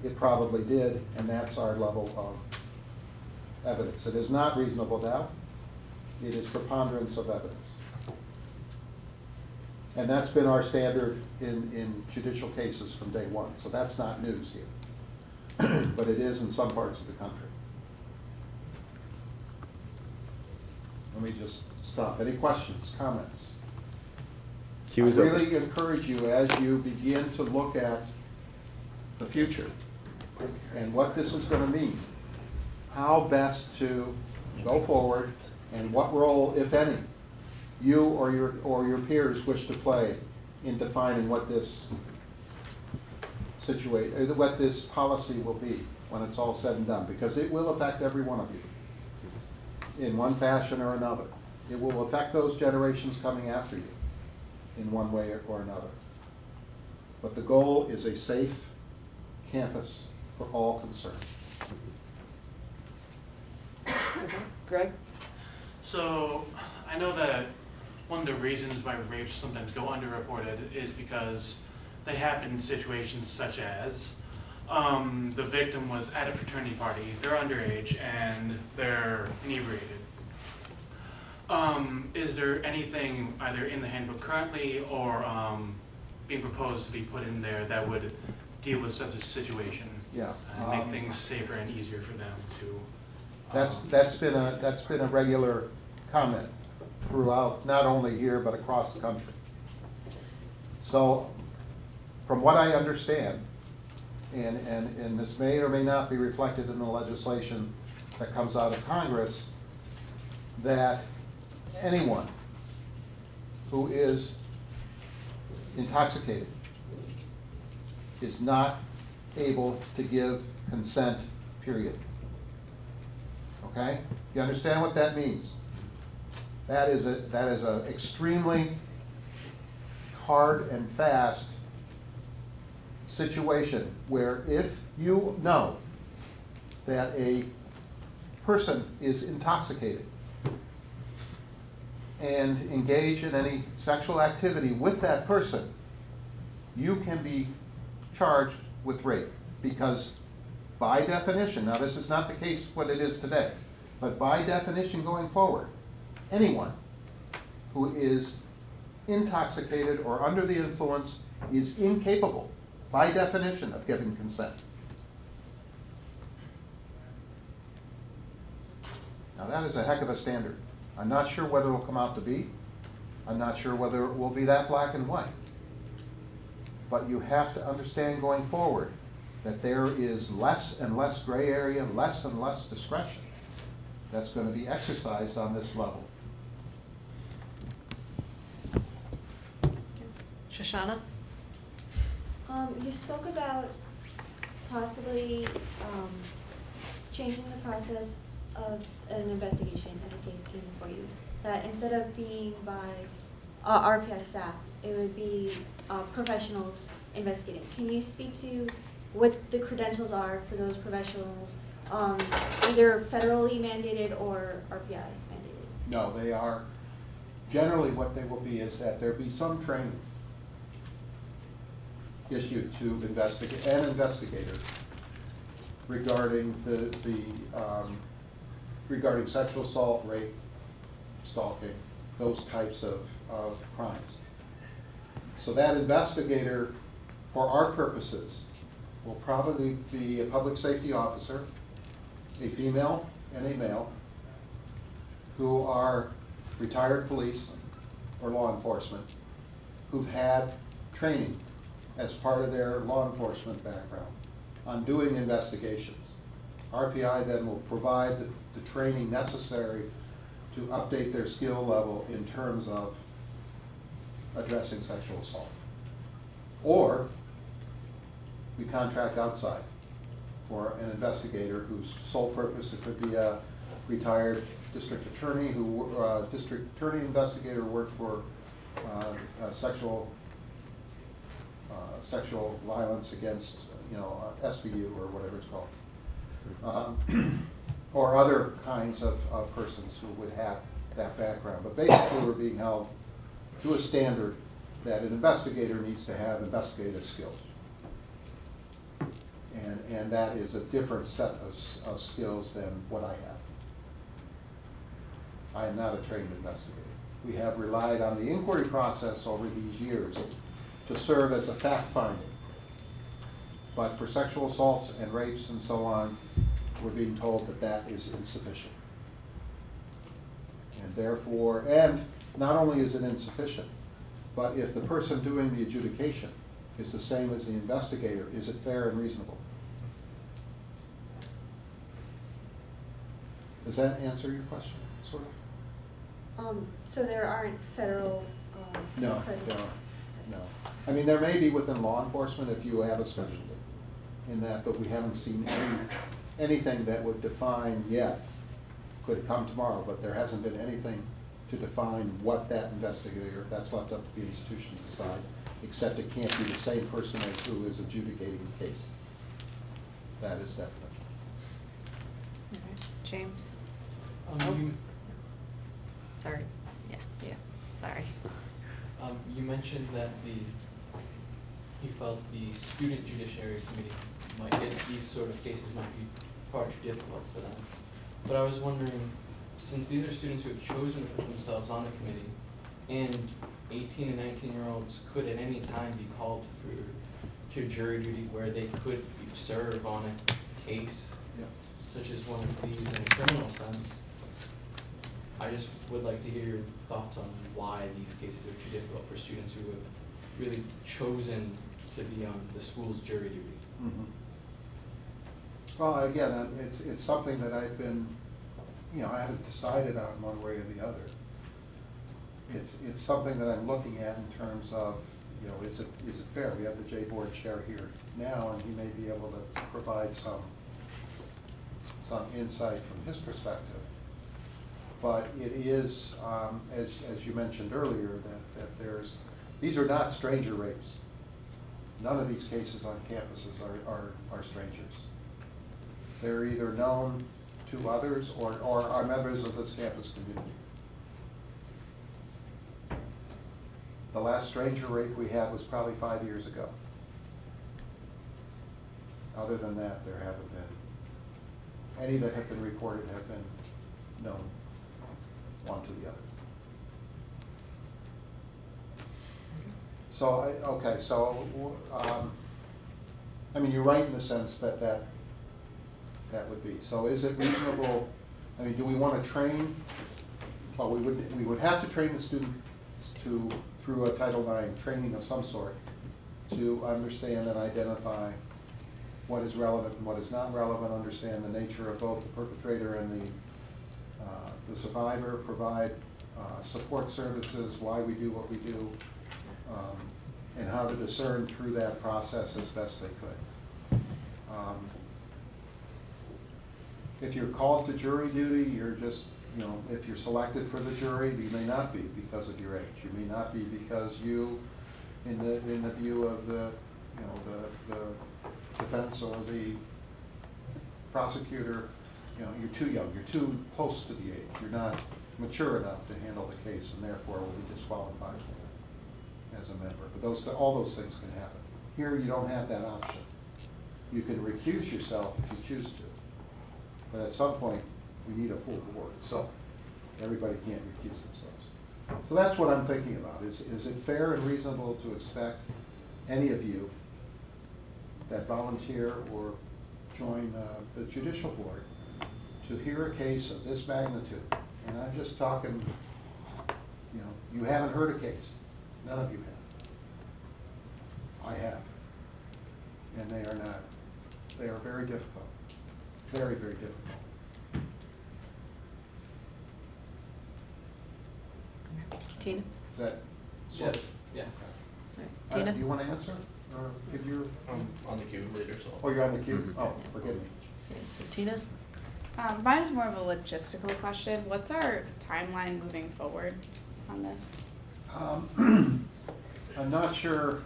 it probably did, and that's our level of evidence. It is not reasonable doubt. It is preponderance of evidence. And that's been our standard in judicial cases from day one, so that's not news here. But it is in some parts of the country. Let me just stop. Any questions, comments? Queue is I open. really encourage you, as you begin to look at the future and what this is going to mean, how best to go forward, and what role, if any, you or your peers wish to play in defining what this what this policy will be when it's all said and done, because it will affect every one of you in one fashion or another. It will affect those generations coming after you in one way or another. But the goal is a safe campus for all concerned. Greg? So, I know that one of the reasons why rapes sometimes go underreported is because they happen in situations such as the victim was at a fraternity party, they're underage, and they're inebriated. Is there anything either in the handbook currently or being proposed to be put in there that would deal with such a situation? Yeah. And make things safer and easier for them to. That's been a regular comment throughout, not only here, but across the country. So, from what I understand, and this may or may not be reflected in the legislation that comes out of Congress, that anyone who is intoxicated is not able to give consent, period. Okay? You understand what that means? That is a extremely hard and fast situation where if you know that a person is intoxicated and engage in any sexual activity with that person, you can be charged with rape. Because by definition, now this is not the case what it is today, but by definition going forward, anyone who is intoxicated or under the influence is incapable, by definition, of giving consent. Now that is a heck of a standard. I'm not sure whether it'll come out to be. I'm not sure whether it will be that black and white. But you have to understand going forward that there is less and less gray area, less and less discretion that's going to be exercised on this level. Shoshana? You spoke about possibly changing the process of an investigation if a case came before you. That instead of being by RPI staff, it would be professionals investigating. Can you speak to what the credentials are for those professionals, either federally mandated or RPI mandated? No, they are, generally what they will be is that there be some training issued to an investigator regarding regarding sexual assault, rape, stalking, those types of crimes. So that investigator, for our purposes, will probably be a public safety officer, a female and a male, who are retired police or law enforcement, who've had training as part of their law enforcement background on doing investigations. RPI then will provide the training necessary to update their skill level in terms of addressing sexual assault. Or we contract outside for an investigator whose sole purpose, it could be a retired district attorney district attorney investigator who worked for sexual violence against, SVU or whatever it's called. Or other kinds of persons who would have that background. But basically we're being held to a standard that an investigator needs to have investigative skills. And that is a different set of skills than what I have. I am not a trained investigator. We have relied on the inquiry process over these years to serve as a fact finding. But for sexual assaults and rapes and so on, we're being told that that is insufficient. And therefore, and not only is it insufficient, but if the person doing the adjudication is the same as the investigator, is it fair and reasonable? Does that answer your question, sort of? So there aren't federal No, credit- there aren't. No. I mean, there may be within law enforcement if you have a specialty in that, but we haven't seen anything that would define yet. Could come tomorrow, but there hasn't been anything to define what that investigator, that's left up to the institution to decide, except it can't be the same person as who is adjudicating the case. That is definite. James? You, Sorry. Yeah, sorry. you mentioned that you felt the student judiciary committee might get these sort of cases might be far too difficult for them. But I was wondering, since these are students who have chosen to put themselves on the committee, and 18 and 19-year-olds could at any time be called to jury duty where they could serve on a case such as one of these in a criminal sense, I just would like to hear your thoughts on why these cases are too difficult for students who have really chosen to be on the school's jury duty. Mm-hmm. Well, again, it's something that I've been, I haven't decided on one way or the other. It's something that I'm looking at in terms of, is it fair? We have the J Board chair here now, and he may be able to provide some insight from his perspective. But it is, as you mentioned earlier, that these are not stranger rapes. None of these cases on campuses are strangers. They're either known to others or are members of this campus community. The last stranger rape we had was probably 5 years ago. Other than that, there haven't been. Any that have been reported have been known, one to the other. So, I mean, you're right in the sense that that would be. So is it reasonable, I mean, do we want to train? Well, we would have to train the student through a Title IX training of some sort, to understand and identify what is relevant and what is not relevant, understand the nature of both the perpetrator and the survivor, provide support services, why we do what we do, and how to discern through that process as best they could. If you're called to jury duty, you're just, you know, if you're selected for the jury, you may not be because of your age. You may not be because you, in the view of the, you know, the defense or the prosecutor, you know, you're too young, you're too close to the age. You're not mature enough to handle the case, and therefore will be disqualified as a member. But all those things can happen. Here, you don't have that option. You can recuse yourself if you choose to. But at some point, we need a full board, so everybody can't recuse themselves. So that's what I'm thinking about. Is it fair and reasonable to expect any of you that volunteer or join the judicial board to hear a case of this magnitude? And I'm just talking, you know, you haven't heard a case. None of you have. I have. And they are very difficult. Very, very difficult. Tina? Is that? Yeah, yeah. Tina? Do you want to answer, or give your? I'm on the queue later, so. Oh, you're on the queue? Oh, forgive me. Okay, so Tina? Mine is more of a logistical question. What's our timeline moving forward on this? I'm not sure,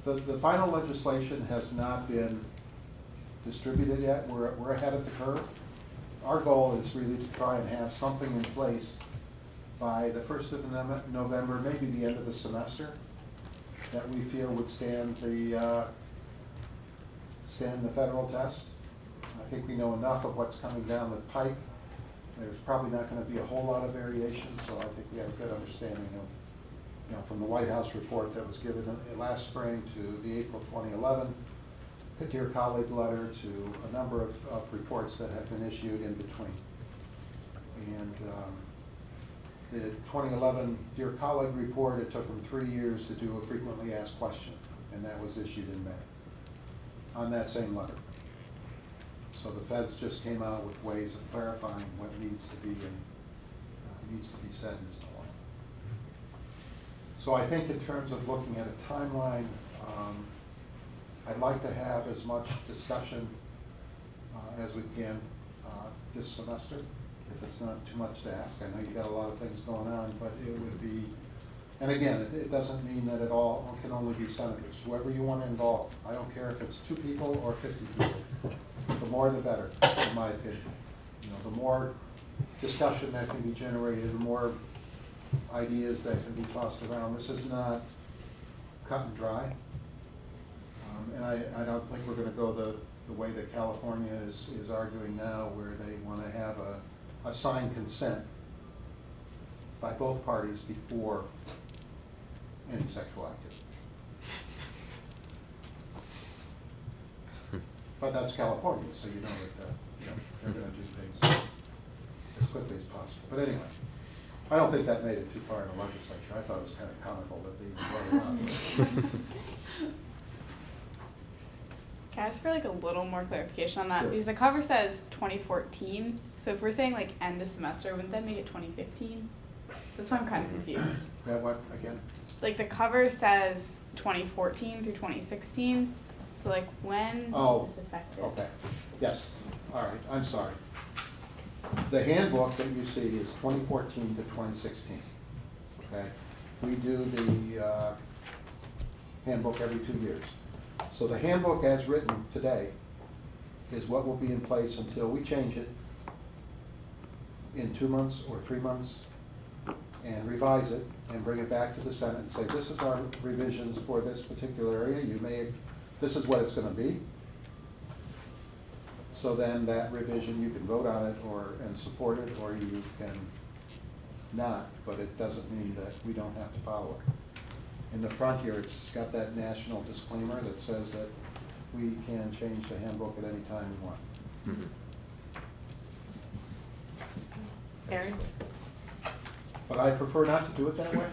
the final legislation has not been distributed yet. We're ahead of the curve. Our goal is really to try and have something in place by the 1st of November, maybe the end of the semester, that we feel would stand the federal test. I think we know enough of what's coming down the pike. There's probably not going to be a whole lot of variation, so I think we have a good understanding of, you know, from the White House report that was given last spring to the April 2011 Dear Colleague letter to a number of reports that have been issued in between. And the 2011 Dear Colleague report, it took them 3 years to do a frequently asked question, and that was issued in May on that same letter. So the feds just came out with ways of clarifying what needs to be said and so on. So I think in terms of looking at a timeline, I'd like to have as much discussion as we can this semester, if it's not too much to ask. I know you got a lot of things going on, but it would be, and again, it doesn't mean that it all can only be senators. Whoever you want to involve. I don't care if it's 2 people or 50 people. The more the better, in my opinion. You know, the more discussion that can be generated, the more ideas that can be tossed around. This is not cut and dry. And I don't think we're going to go the way that California is arguing now, where they want to have a signed consent by both parties before any sexual activity. But that's California, so you know that you know, they're going to do things as quickly as possible. But anyway, I don't think that made it too far in the legislature. I thought it was kind of comical that they brought it up. Can I ask for like a little more clarification on that? Sure. Because the cover says 2014, so if we're saying like end of semester, wouldn't that make it 2015? That's why I'm kind of confused. That what, again? Like the cover says 2014 through 2016, so like when is this effective? Okay, yes, all right, I'm sorry. The handbook that you see is 2014 to 2016, okay? We do the handbook every 2 years. So the handbook as written today is what will be in place until we change it in 2 months or 3 months, and revise it and bring it back to the Senate and say, this is our revisions for this particular area, this is what it's gonna be. So then that revision, you can vote on it and support it, or you can not, but it doesn't mean that we don't have to follow it. In the front here, it's got that national disclaimer that says that we can change the handbook at any time we want. Aaron? But I prefer not to do it that way,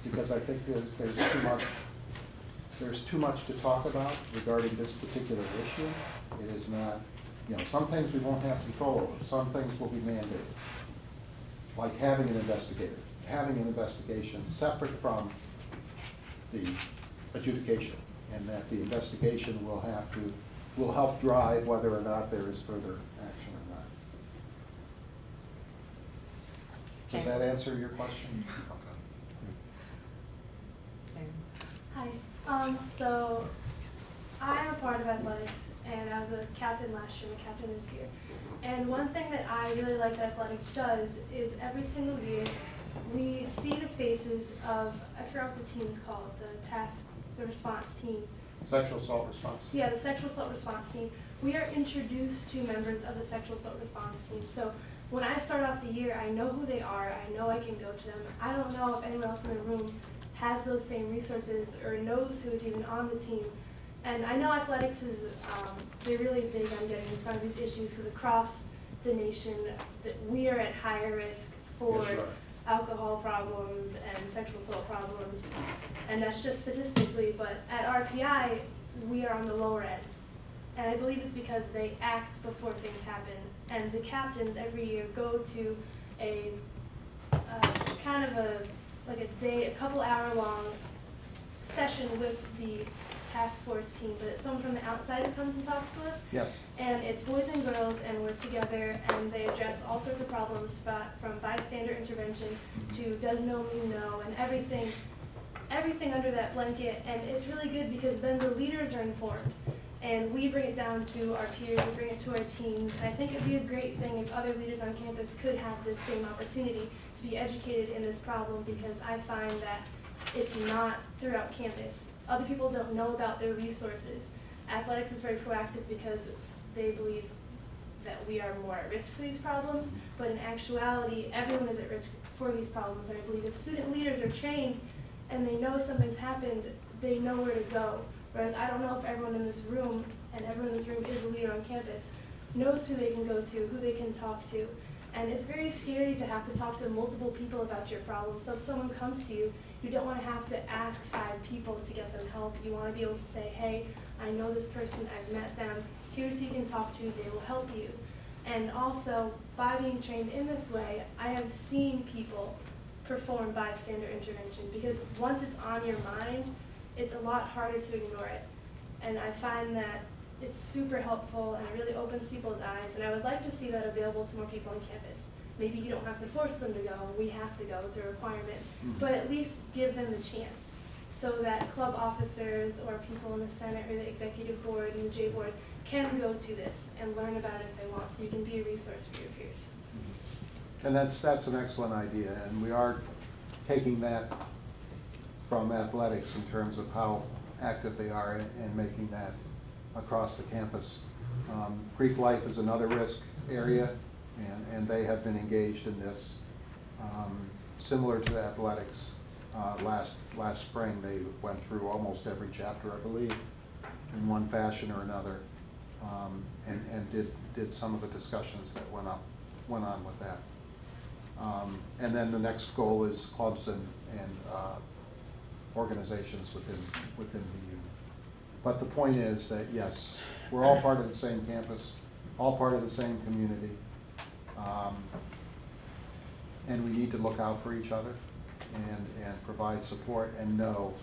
because I think there's too much to talk about regarding this particular issue. It is not, some things we won't have control over, some things will be mandated. Like having an investigation separate from the adjudication, and that the investigation will help drive whether or not there is further action or not. Does that answer your question? Aaron? Hi, so I'm a part of athletics, and I was a captain last year and a captain this year. And one thing that I really like that athletics does is every single year we see the faces of, I forgot what the team is called, the response team. Sexual assault response. Yeah, the sexual assault response team. We are introduced to members of the sexual assault response team. So when I start off the year, I know who they are, I know I can go to them. I don't know if anyone else in the room has those same resources or knows who is even on the team. And I know athletics is, they're really big on getting in front of these issues because across the nation, that we are at higher risk for alcohol problems and sexual assault problems. And that's just statistically, but at RPI, we are on the lower end. And I believe it's because they act before things happen. And the captains every year go to a kind of a couple hour long session with the task force team, but it's someone from the outside who comes and talks to us. Yes. And it's boys and girls, and we're together, and they address all sorts of problems from bystander intervention to does no mean no, and everything under that blanket. And it's really good because then the leaders are informed, and we bring it down to our peers, we bring it to our teams. And I think it'd be a great thing if other leaders on campus could have this same opportunity to be educated in this problem, because I find that it's not throughout campus. Other people don't know about their resources. Athletics is very proactive because they believe that we are more at risk for these problems, but in actuality, everyone is at risk for these problems. And I believe if student leaders are trained and they know something's happened, they know where to go. Whereas I don't know if everyone in this room, and everyone in this room is a leader on campus, knows who they can go to, who they can talk to. And it's very scary to have to talk to multiple people about your problem. So if someone comes to you, you don't want to have to ask 5 people to get them help. You want to be able to say, hey, I know this person, I've met them, here's who you can talk to, they will help you. And also, by being trained in this way, I have seen people perform bystander intervention, because once it's on your mind, it's a lot harder to ignore it. And I find that it's super helpful and it really opens people's eyes, and I would like to see that available to more people on campus. Maybe you don't have to force them to go, we have to go, it's a requirement, but at least give them the chance so that club officers or people in the Senate or the executive board and the J board can go to this and learn about it if they want, so you can be a resource for your peers. And that's an excellent idea, and we are taking that from athletics in terms of how active they are and making that across the campus. Greek life is another risk area, and they have been engaged in this. Similar to athletics, last spring they went through almost every chapter, I believe, in one fashion or another, and did some of the discussions that went on with that. And then the next goal is clubs and organizations within the union. But the point is that, yes, we're all part of the same campus, all part of the same community, and we need to look out for each other and provide support and know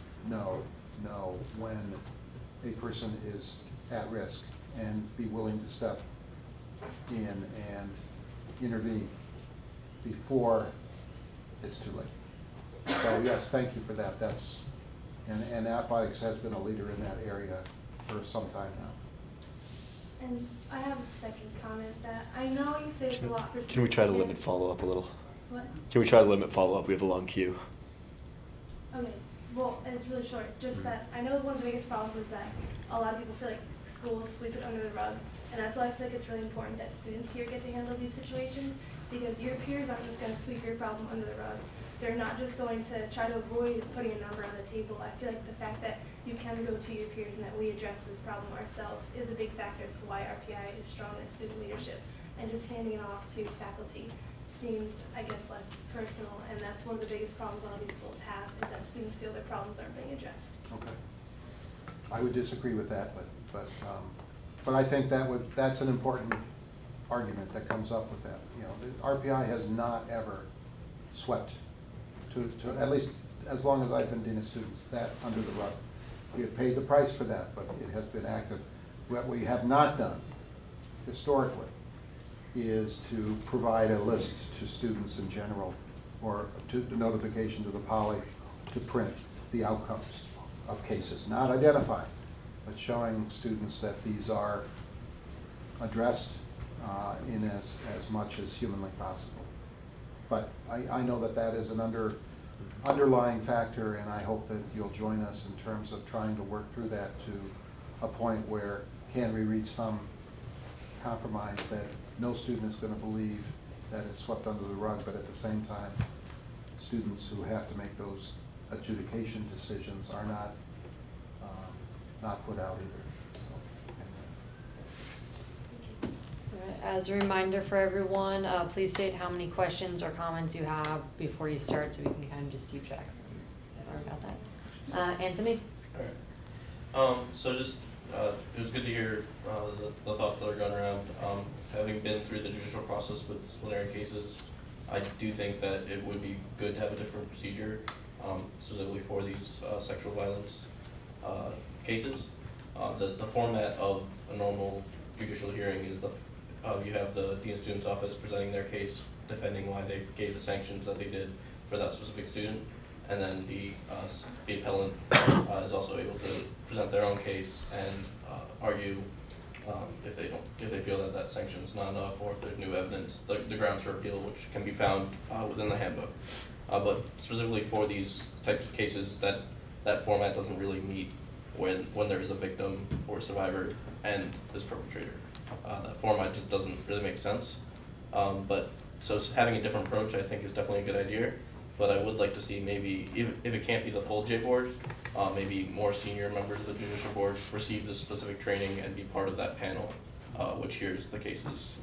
when a person is at risk and be willing to step in and intervene before it's too late. So yes, thank you for that. And athletics has been a leader in that area for some time now. And I have a second comment that I know you say it's a lot for students. Can we try to limit follow-up a little? What? Can we try to limit follow-up? We have a long queue. Okay, well, it's really short, just that, I know one of the biggest problems is that a lot of people feel like schools sweep it under the rug, and that's why I feel like it's really important that students here get to handle these situations, because your peers aren't just gonna sweep your problem under the rug. They're not just going to try to avoid putting a number on the table. I feel like the fact that you can go to your peers and that we address this problem ourselves is a big factor as to why RPI is strong in student leadership. And just handing it off to faculty seems, I guess, less personal, and that's one of the biggest problems a lot of these schools have, is that students feel their problems aren't being addressed. Okay. I would disagree with that, but I think that's an important argument that comes up with that. You know, the RPI has not ever swept, to at least as long as I've been dean of students, that under the rug. We have paid the price for that, but it has been active. What we have not done historically is to provide a list to students in general, or to the notification to the poly to print the outcomes of cases, not identifying, but showing students that these are addressed in as much as humanly possible. But I know that is an underlying factor, and I hope that you'll join us in terms of trying to work through that to a point where can we reach some compromise that no student is going to believe that it's swept under the rug, but at the same time, students who have to make those adjudication decisions are not put out either. As a reminder for everyone, please state how many questions or comments you have before you start, so we can kind of just keep track of things. Sorry about that. Anthony? So just, it was good to hear the thoughts that are going around. Having been through the judicial process with disciplinary cases, I do think that it would be good to have a different procedure, specifically for these sexual violence cases. The format of a normal judicial hearing is you have the Dean of Students Office presenting their case, defending why they gave the sanctions that they did for that specific student, and then the appellant is also able to present their own case and argue if they feel that sanction is not enough, or if there's new evidence, the grounds for appeal, which can be found within the handbook. But specifically for these types of cases, that format doesn't really meet when there is a victim or survivor and this perpetrator. That format just doesn't really make sense. But so having a different approach, I think, is definitely a good idea. But I would like to see maybe, if it can't be the full J board, maybe more senior members of the judicial board receive this specific training and be part of that panel, which hears the cases.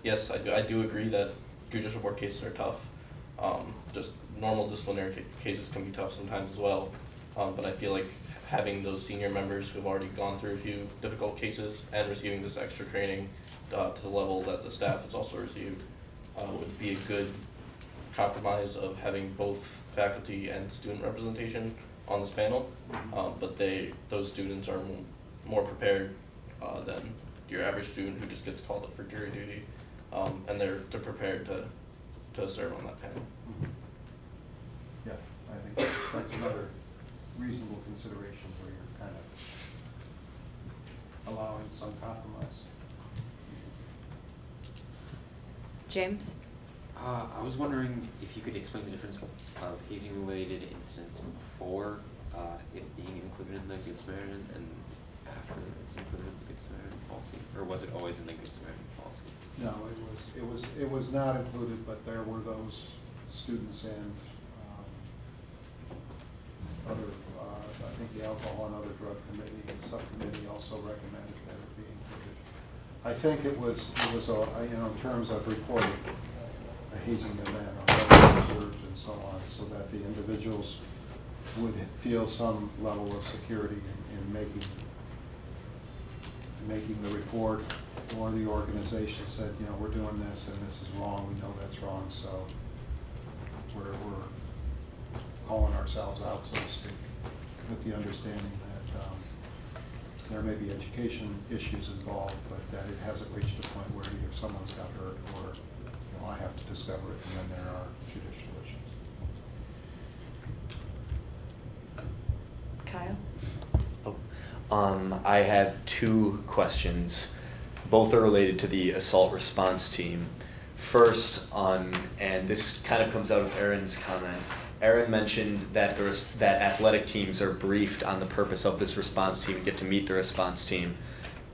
Yes, I do agree that judicial board cases are tough. Just normal disciplinary cases can be tough sometimes as well. But I feel like having those senior members who have already gone through a few difficult cases and receiving this extra training to the level that the staff has also received would be a good compromise of having both faculty and student representation on this panel. But those students are more prepared than your average student who just gets called up for jury duty, and they're prepared to serve on that panel. Yeah, I think that's another reasonable consideration where you're kind of allowing some compromise. James? I was wondering if you could explain the difference of hazing-related incidents before it being included in the Good Samaritan and after it's included in the Good Samaritan policy, or was it always in the Good Samaritan policy? No, it was not included, but there were those students and other, I think the Alcohol and Other Drug Committee subcommittee also recommended that it be included. I think it was in terms of reporting a hazing event or what observed and so on, so that the individuals would feel some level of security in making the report, or the organization said, we're doing this and this is wrong, we know that's wrong, so we're calling ourselves out, so to speak, with the understanding that there may be education issues involved, but that it hasn't reached a point where either someone's got hurt or I have to discover it, and then there are judicial issues. Kyle? I have two questions. Both are related to the assault response team. First on, and this kind of comes out of Erin's comment. Erin mentioned that that athletic teams are briefed on the purpose of this response team, get to meet the response team.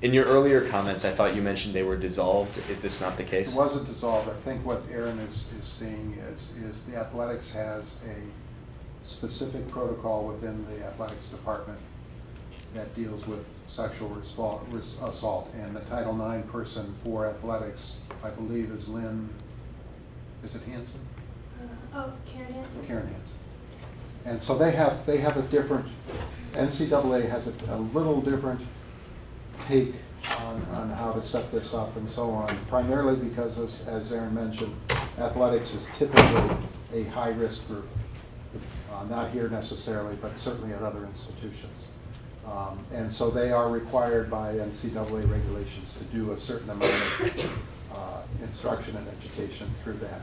In your earlier comments, I thought you mentioned they were dissolved. Is this not the case? It wasn't dissolved. I think what Erin is seeing is the athletics has a specific protocol within the athletics department that deals with sexual assault. And the Title IX person for athletics, I believe, is Lynn, is it Hansen? Karen Hansen. Karen Hansen. And so they have a different, NCAA has a little different take on how to set this up and so on, primarily because, as Erin mentioned, athletics is typically a high-risk group. Not here necessarily, but certainly at other institutions. And so they are required by NCAA regulations to do a certain amount of instruction and education through that.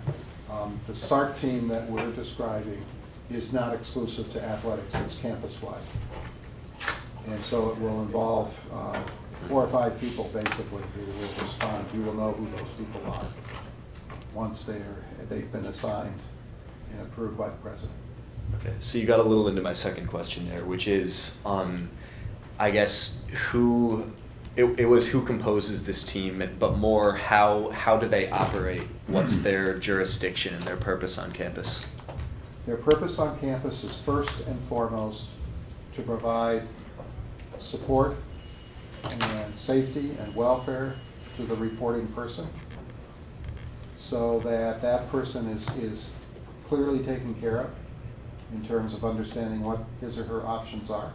The SART team that we're describing is not exclusive to athletics, it's campus-wide. And so it will involve 4 or 5 people basically who will respond. You will know who those people are once they've been assigned and approved by the president. Okay, so you got a little into my second question there, which is, I guess, it was who composes this team, but more how do they operate? What's their jurisdiction and their purpose on campus? Their purpose on campus is first and foremost to provide support and safety and welfare to the reporting person, so that that person is clearly taken care of in terms of understanding what his or her options are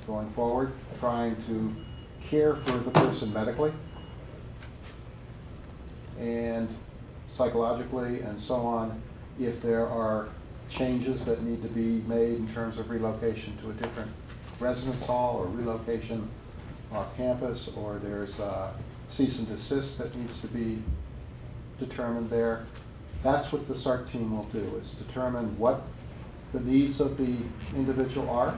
going forward, trying to care for the person medically and psychologically and so on, if there are changes that need to be made in terms of relocation to a different residence hall or relocation off campus, or there's cease and desist that needs to be determined there. That's what the SART team will do, is determine what the needs of the individual are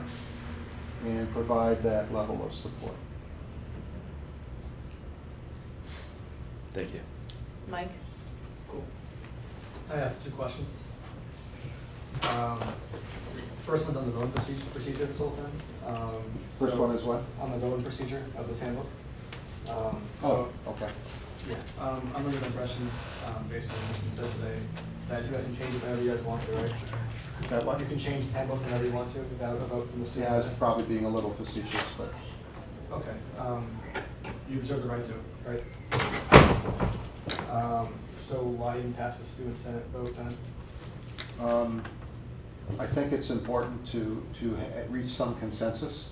and provide that level of support. Thank you. Mike? Cool. I have 2 questions. First one's on the voting procedure this whole thing. First one is what? On the voting procedure of this handbook. Okay. Yeah, I'm under the impression, based on what you said today, that you guys can change it whenever you guys want to, right? That what? You can change the handbook whenever you want to without a vote from the students. Yeah, it's probably being a little facetious, but Okay, you reserve the right to, right? So why didn't pass the student senate vote then? I think it's important to reach some consensus.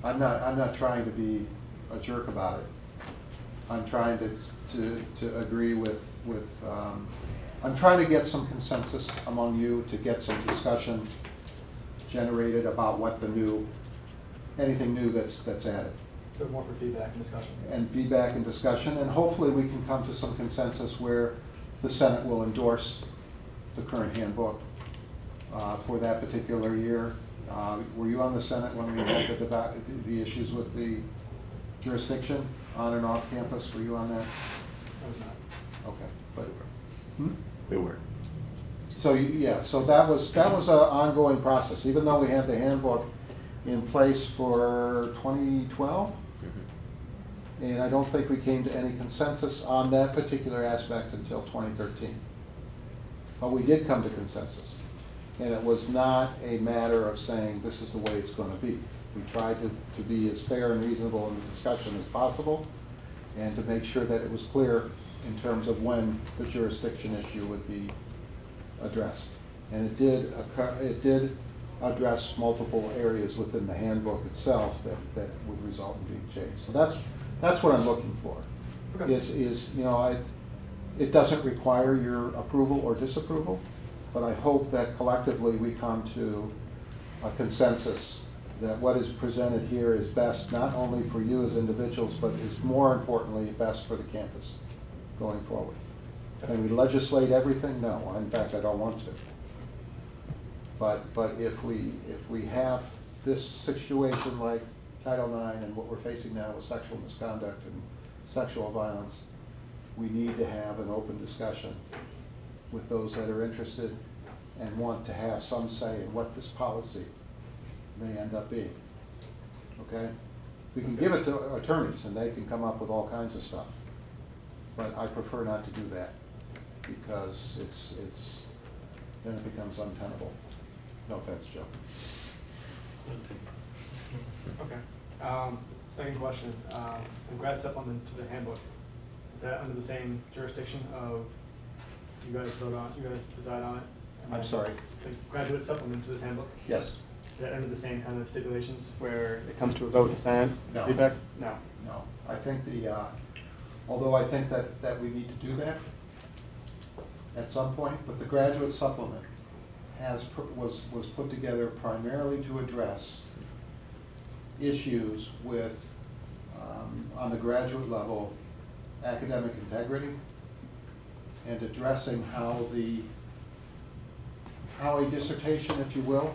I'm not trying to be a jerk about it. I'm trying to agree with I'm trying to get some consensus among you, to get some discussion generated about what anything new that's added. So more for feedback and discussion. And feedback and discussion, and hopefully we can come to some consensus where the Senate will endorse the current handbook for that particular year. Were you on the Senate when we had the issues with the jurisdiction on and off campus? Were you on that? I was not. Okay, but We were. so so that was an ongoing process, even though we had the handbook in place for 2012. And I don't think we came to any consensus on that particular aspect until 2013. But we did come to consensus. And it was not a matter of saying this is the way it's going to be. We tried to be as fair and reasonable in the discussion as possible, and to make sure that it was clear in terms of when the jurisdiction issue would be addressed. And it did address multiple areas within the handbook itself that would result in being changed. So that's what I'm looking for. Okay. It doesn't require your approval or disapproval, but I hope that collectively we come to a consensus that what is presented here is best not only for you as individuals, but is more importantly best for the campus going forward. Can we legislate everything? No, in fact, I don't want to. But if we have this situation like Title IX and what we're facing now with sexual misconduct and sexual violence, we need to have an open discussion with those that are interested and want to have some say in what this policy may end up being. Okay? We can give it to attorneys and they can come up with all kinds of stuff. But I prefer not to do that because then it becomes untenable. No offense, Joe. Okay. Second question, the grad supplement to the handbook, is that under the same jurisdiction of, you guys decide on it? And I'm then sorry? The graduate supplement to this handbook, Yes. is that under the same kind of stipulations where it comes to a vote in Senate? No. Feedback? No. No. I think although I think that we need to do that at some point, but the graduate supplement was put together primarily to address issues with, on the graduate level, academic integrity and addressing how a dissertation, if you will,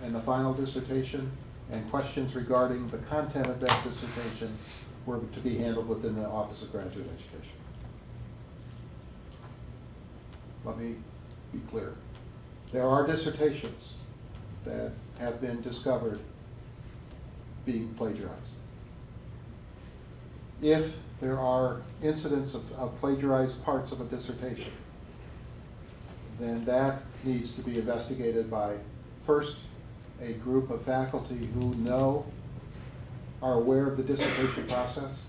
and the final dissertation and questions regarding the content of that dissertation were to be handled within the Office of Graduate Education. Let me be clear. There are dissertations that have been discovered being plagiarized. If there are incidents of plagiarized parts of a dissertation, then that needs to be investigated by, first, a group of faculty who are aware of the dissertation process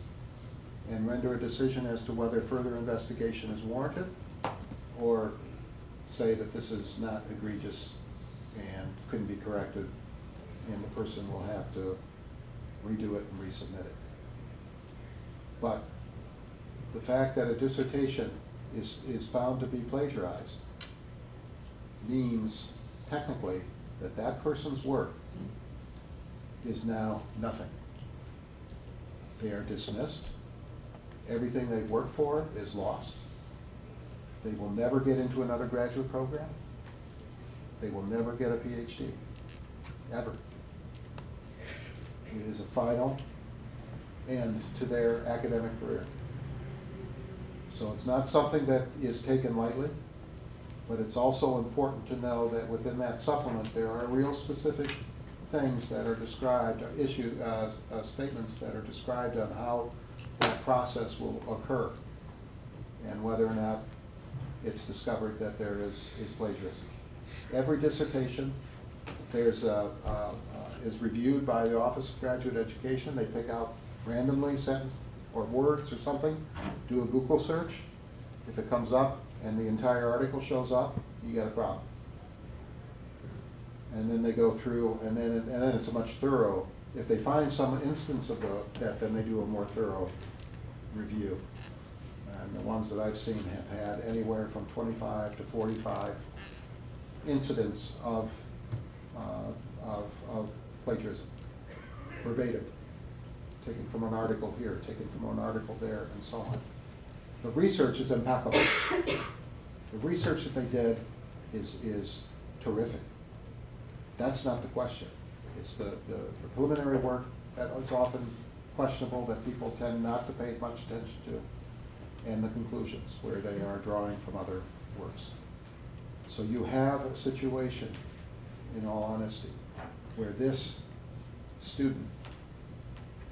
and render a decision as to whether further investigation is warranted, or say that this is not egregious and couldn't be corrected, and the person will have to redo it and resubmit it. But the fact that a dissertation is found to be plagiarized means technically that that person's work is now nothing. They are dismissed. Everything they've worked for is lost. They will never get into another graduate program. They will never get a PhD, ever. It is a final end to their academic career. So it's not something that is taken lightly, but it's also important to know that within that supplement, there are real specific things that are described, statements that are described on how that process will occur and whether or not it's discovered that there is plagiarism. Every dissertation is reviewed by the Office of Graduate Education. They pick out randomly sentence or words or something, do a Google search. If it comes up and the entire article shows up, you got a problem. And then they go through, and then it's a much thorough. If they find some instance of that, then they do a more thorough review. And the ones that I've seen have had anywhere from 25 to 45 incidents of plagiarism, verbatim, taken from an article here, taken from an article there, and so on. The research is impeccable. The research that they did is terrific. That's not the question. It's the preliminary work that is often questionable, that people tend not to pay much attention to, and the conclusions where they are drawing from other works. So you have a situation, in all honesty, where this student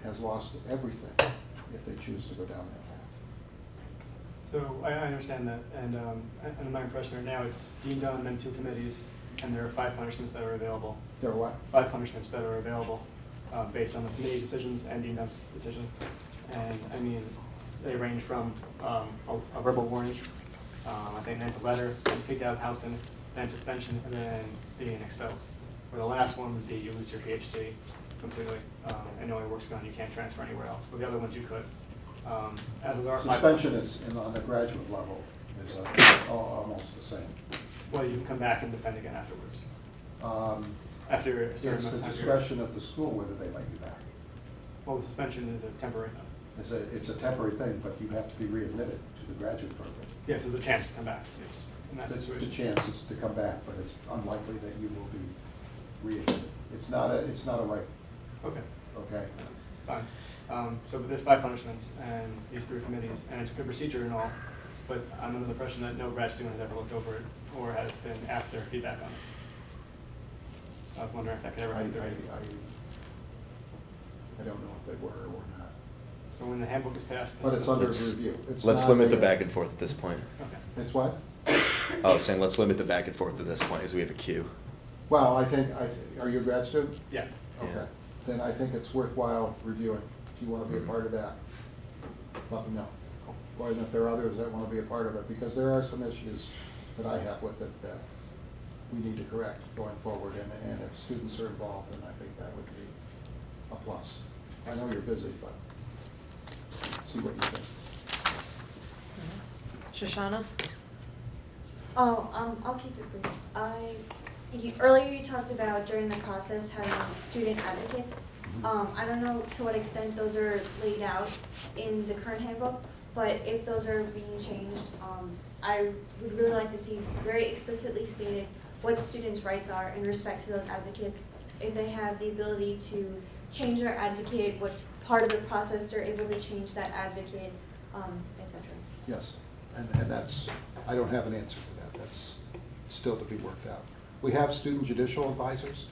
has lost everything if they choose to go down that path. So I understand that, and under my impression right now, it's deemed on and then 2 committees, and there are 5 punishments that are available. There are what? 5 punishments that are available based on the committee's decisions and deemed on's decision. And I mean, they range from a verbal warning, I think that's a letter, being kicked out of house, and then suspension, and then being expelled. Or the last one would be you lose your PhD completely, and no work's gone, you can't transfer anywhere else. But the other ones you could. As is our Suspension on the graduate level is almost the same. Well, you can come back and defend again afterwards. After a certain It's the amount of time discretion of the school whether they let you back. Well, the suspension is a temporary thing. It's a temporary thing, but you have to be readmitted to the graduate program. Yeah, there's a chance to come back, yes, in that The situation. chance is to come back, but it's unlikely that you will be readmitted. It's not a right. Okay, Okay? fine. So there's 5 punishments and these 3 committees, and it's a good procedure and all, but I'm under the impression that no grad student has ever looked over it or has been after feedback on it. So I was wondering if that could ever I happen. don't know if they were or not. So when the handbook is passed. But it's under Let's- review. It's Let's not limit the a- back and forth at this point. Okay. It's what? I was saying, let's limit the back and forth at this point, as we have a queue. Well, are you a grad student? Yes. Yeah. Okay, then I think it's worthwhile reviewing. If you want to be a part of that, let me know. Or if there are others that want to be a part of it, because there are some issues that I have with it that we need to correct going forward. And if students are involved, then I think that would be a plus. I know you're busy, but see what you think. Shoshana? I'll keep it brief. Earlier you talked about during the process having student advocates. I don't know to what extent those are laid out in the current handbook, but if those are being changed, I would really like to see very explicitly stated what students' rights are in respect to those advocates. If they have the ability to change their advocate, what part of the process they're able to change that advocate, etc. Yes, and that's, I don't have an answer for that. That's still to be worked out. We have student judicial advisors,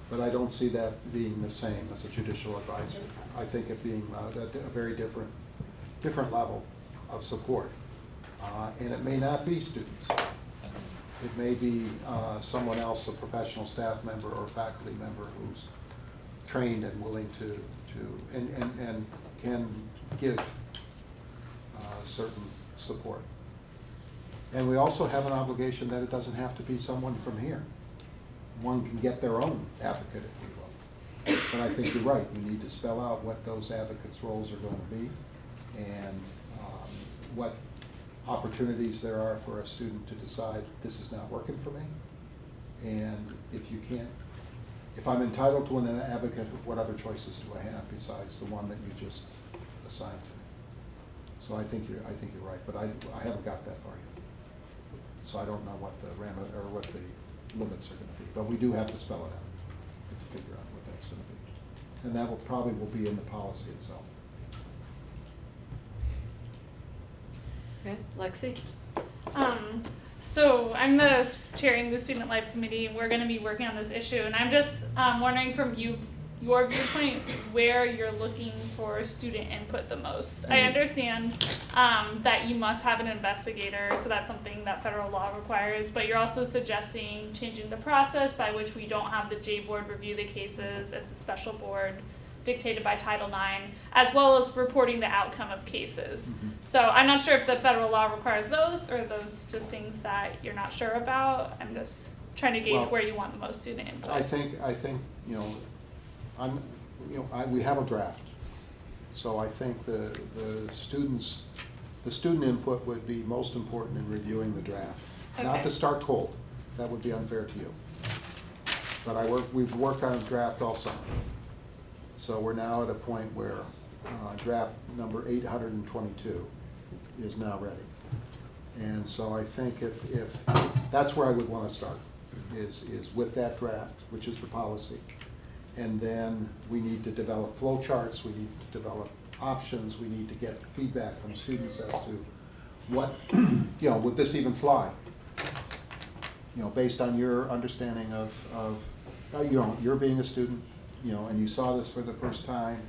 but I don't see that being the same as a judicial advisor. I think it being a very different level of support. And it may not be students. It may be someone else, a professional staff member or faculty member who's trained and willing to and can give certain support. And we also have an obligation that it doesn't have to be someone from here. One can get their own advocate, if you will. But I think you're right, we need to spell out what those advocates' roles are going to be and what opportunities there are for a student to decide this is not working for me. And if you can't, if I'm entitled to an advocate, what other choices do I have besides the one that you just assigned to me? So I think you're right, but I haven't got that far yet. So I don't know what the what the limits are going to be, but we do have to spell it out to figure out what that's going to be, and that will probably be in the policy itself. Okay, Lexi? So I'm chairing the Student Life Committee, and we're gonna be working on this issue, and I'm just wondering from your viewpoint, where you're looking for student input the most. I understand that you must have an investigator, so that's something that federal law requires, but you're also suggesting changing the process by which we don't have the J board review the cases, it's a special board dictated by Title IX, as well as reporting the outcome of cases. So I'm not sure if the federal law requires those, or those just things that you're not sure about. I'm just trying to gauge where you want the most student input. I think we have a draft, so I think the student input would be most important in reviewing the draft. Not Okay. to start cold, that would be unfair to you. But we've worked on a draft all summer. So we're now at a point where draft number 822 is now ready. And so I think if that's where I would want to start, is with that draft, which is the policy. And then we need to develop flow charts, we need to develop options, we need to get feedback from students as to what, would this even fly? Based on your understanding of you're being a student, and you saw this for the first time,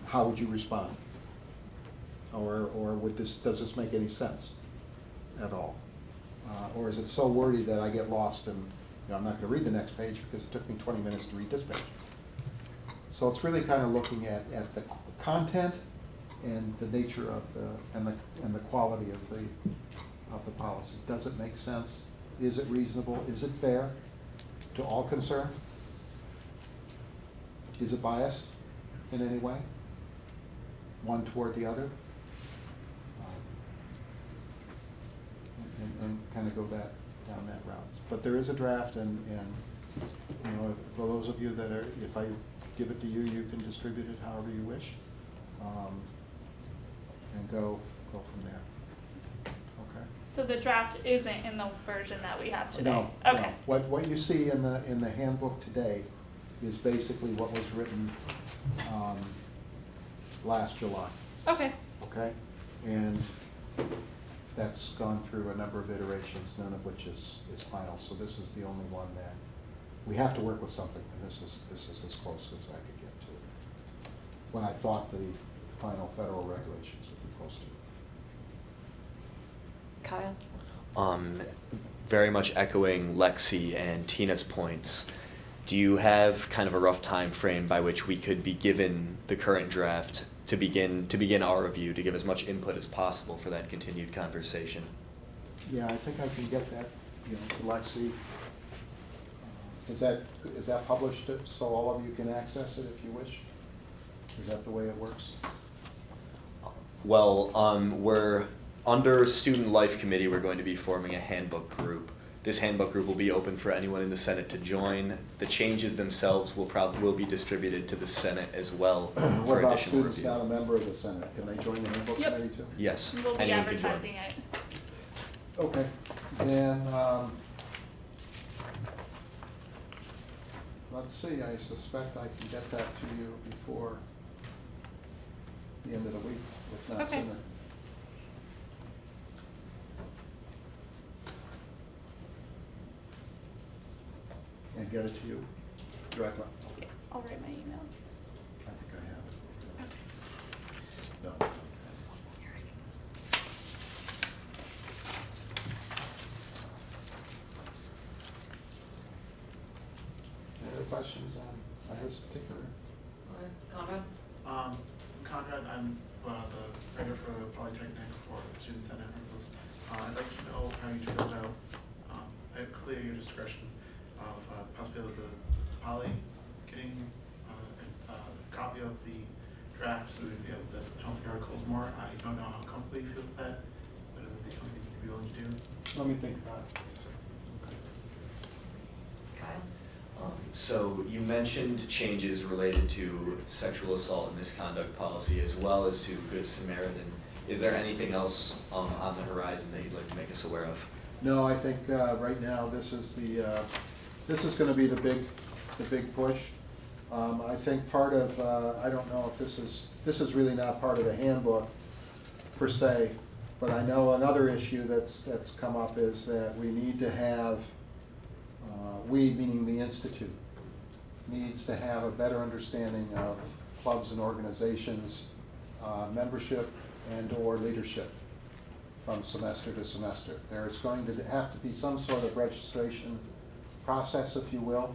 how would you respond? Or does this make any sense at all? Or is it so wordy that I get lost and I'm not going to read the next page because it took me 20 minutes to read this page? So it's really kind of looking at the content and the nature of and the quality of the policy. Does it make sense? Is it reasonable? Is it fair to all concerned? Is it biased in any way? One toward the other? And kind of go down that route. But there is a draft, and for those of you that are, if I give it to you, you can distribute it however you wish, and go from there. Okay. So the draft isn't in the version that we have today? No. Okay. No. What you see in the handbook today is basically what was written last July, Okay. okay? And that's gone through a number of iterations, none of which is final. So this is the only one that, we have to work with something, and this is as close as I could get to it. When I thought the final federal regulations would be close to it. Kyle? Very much echoing Lexi and Tina's points. Do you have kind of a rough time frame by which we could be given the current draft to begin our review, to give as much input as possible for that continued conversation? Yeah, I think I can get that, to Lexi. Is that published so all of you can access it if you wish? Is that the way it works? Well, we're under Student Life Committee, we're going to be forming a handbook group. This handbook group will be open for anyone in the Senate to join. The changes themselves will be distributed to the Senate as well What for about additional students review. not a member of the Senate? Can they join the handbook Yep. committee too? Yes, We'll be anyone can join. advertising it. Okay, then, let's see, I suspect I can get that to you before the end of the week, if not Okay. sooner. And get it to you directly. I'll write my email. I think I have it. No. Any other questions on this particular? Conrad? Conrad, I'm the writer for the Polytechnic for the Student Senate articles. I'd like to know how you feel about, at clear your discretion of the possibility of the Poly getting a copy of the draft so we'd be able to help the articles more. I don't know how comfortable you feel with that, but it would be something you'd be willing to do. Let me think about it. Kyle? So you mentioned changes related to sexual assault and misconduct policy as well as to Good Samaritan. Is there anything else on the horizon that you'd like to make us aware of? No, I think right now this is going to be the big push. I think part of I don't know if this is really not part of the handbook per se, but I know another issue that's come up is that we need to have we, meaning the institute, needs to have a better understanding of clubs and organizations, membership and/or leadership from semester to semester. There is going to have to be some sort of registration process, if you will,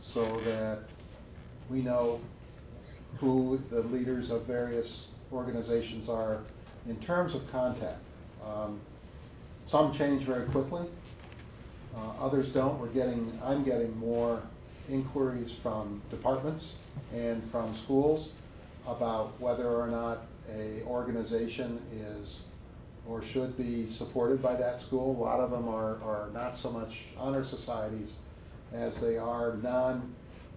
so that we know who the leaders of various organizations are in terms of contact. Some change very quickly, others don't. I'm getting more inquiries from departments and from schools about whether or not a organization is or should be supported by that school. A lot of them are not so much honor societies as they are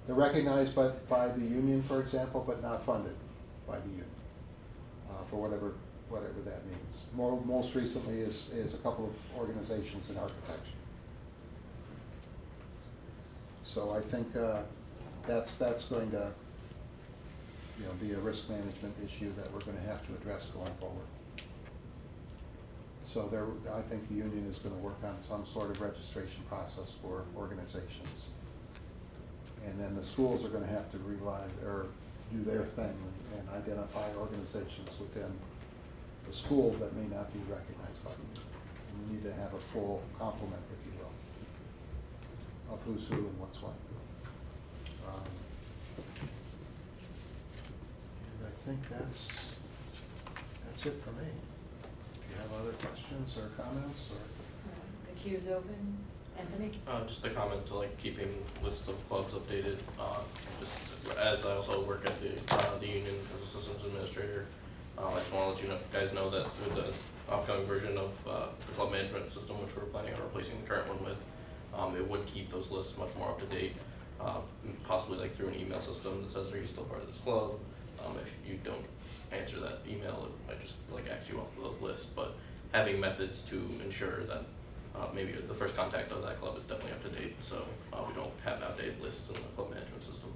they're recognized by the union, for example, but not funded by the union, for whatever that means. Most recently is a couple of organizations in architecture. So I think that's going to be a risk management issue that we're going to have to address going forward. So I think the union is going to work on some sort of registration process for organizations. And then the schools are going to have to do their thing and identify organizations within the school that may not be recognized by the union. And we need to have a full complement, if you will, of who's who and what's what. And I think that's it for me. Do you have other questions or comments or? The queue's open. Anthony? Just a comment to keeping lists of clubs updated, just as I also work at the union as a systems administrator. I just want to let you guys know that with the upcoming version of the club management system, which we're planning on replacing the current one with, it would keep those lists much more up to date, possibly through an email system that says, are you still part of this club? If you don't answer that email, it might just axe you off the list, but having methods to ensure that maybe the first contact of that club is definitely up to date, so we don't have outdated lists in the club management system.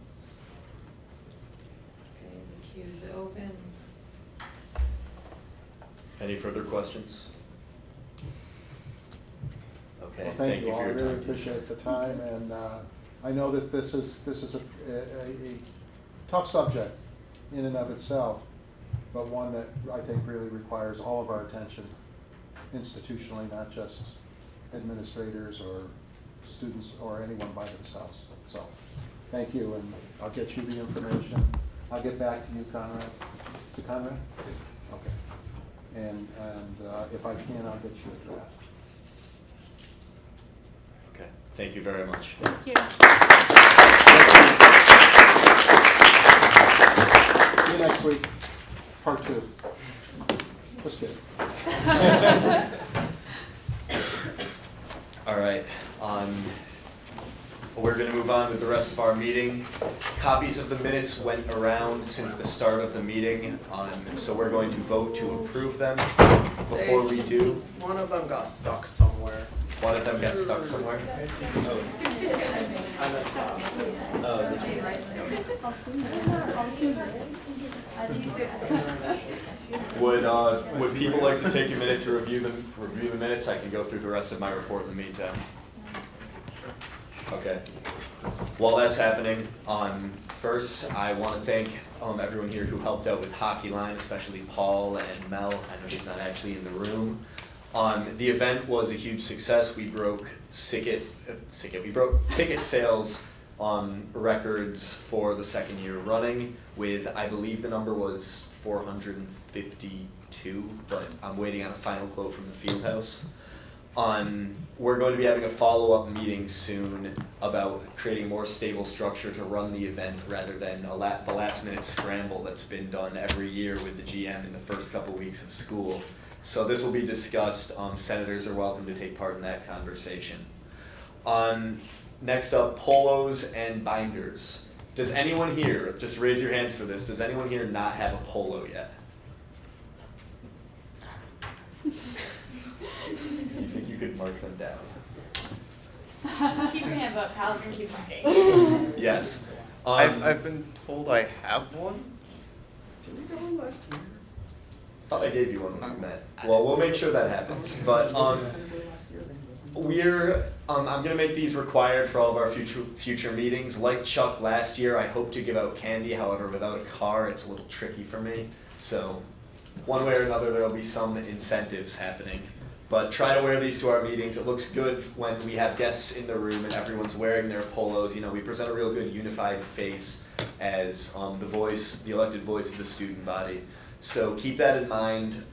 Okay, the queue's open. Any further questions? Okay, Well, thank you all. for your I really time. appreciate the time, and I know that this is a tough subject in and of itself, but one that I think really requires all of our attention institutionally, not just administrators or students or anyone by themselves. So, thank you, and I'll get you the information. I'll get back to you, Conrad. Is it Conrad? Yes. Okay. And if I can, I'll get you a draft. Okay, thank you very much. Thank you. See you next week, part 2. Just kidding. All right, we're gonna move on with the rest of our meeting. Copies of the minutes went around since the start of the meeting, so we're going to vote to approve them. Before we do, One of them got stuck somewhere. one of them got stuck somewhere. Would people like to take a minute to review the minutes? I can go through the rest of my report in the meantime. Okay. While that's happening, first I want to thank everyone here who helped out with Hockey Line, especially Paul and Mel. I know she's not actually in the room. The event was a huge success. We broke ticket sales records for the second year running with, I believe the number was 452, but I'm waiting on a final quote from the field house. We're going to be having a follow-up meeting soon about creating more stable structure to run the event rather than the last-minute scramble that's been done every year with the GM in the first couple weeks of school. So this will be discussed. Senators are welcome to take part in that conversation. Next up, polos and binders. Does anyone here, just raise your hands for this, does anyone here not have a polo yet? Do you think you could mark them down? Keep your hands up, Hal's gonna keep marking. Yes. I've been told I have one. Did we get one last year? Thought I gave you one when we met. Well, we'll make sure that happens. But I'm gonna make these required for all of our future meetings. Like Chuck last year, I hope to give out candy. However, without a car, it's a little tricky for me. So, one way or another, there'll be some incentives happening. But try to wear these to our meetings. It looks good when we have guests in the room and everyone's wearing their polos. You know, we present a real good unified face as the elected voice of the student body. So keep that in mind.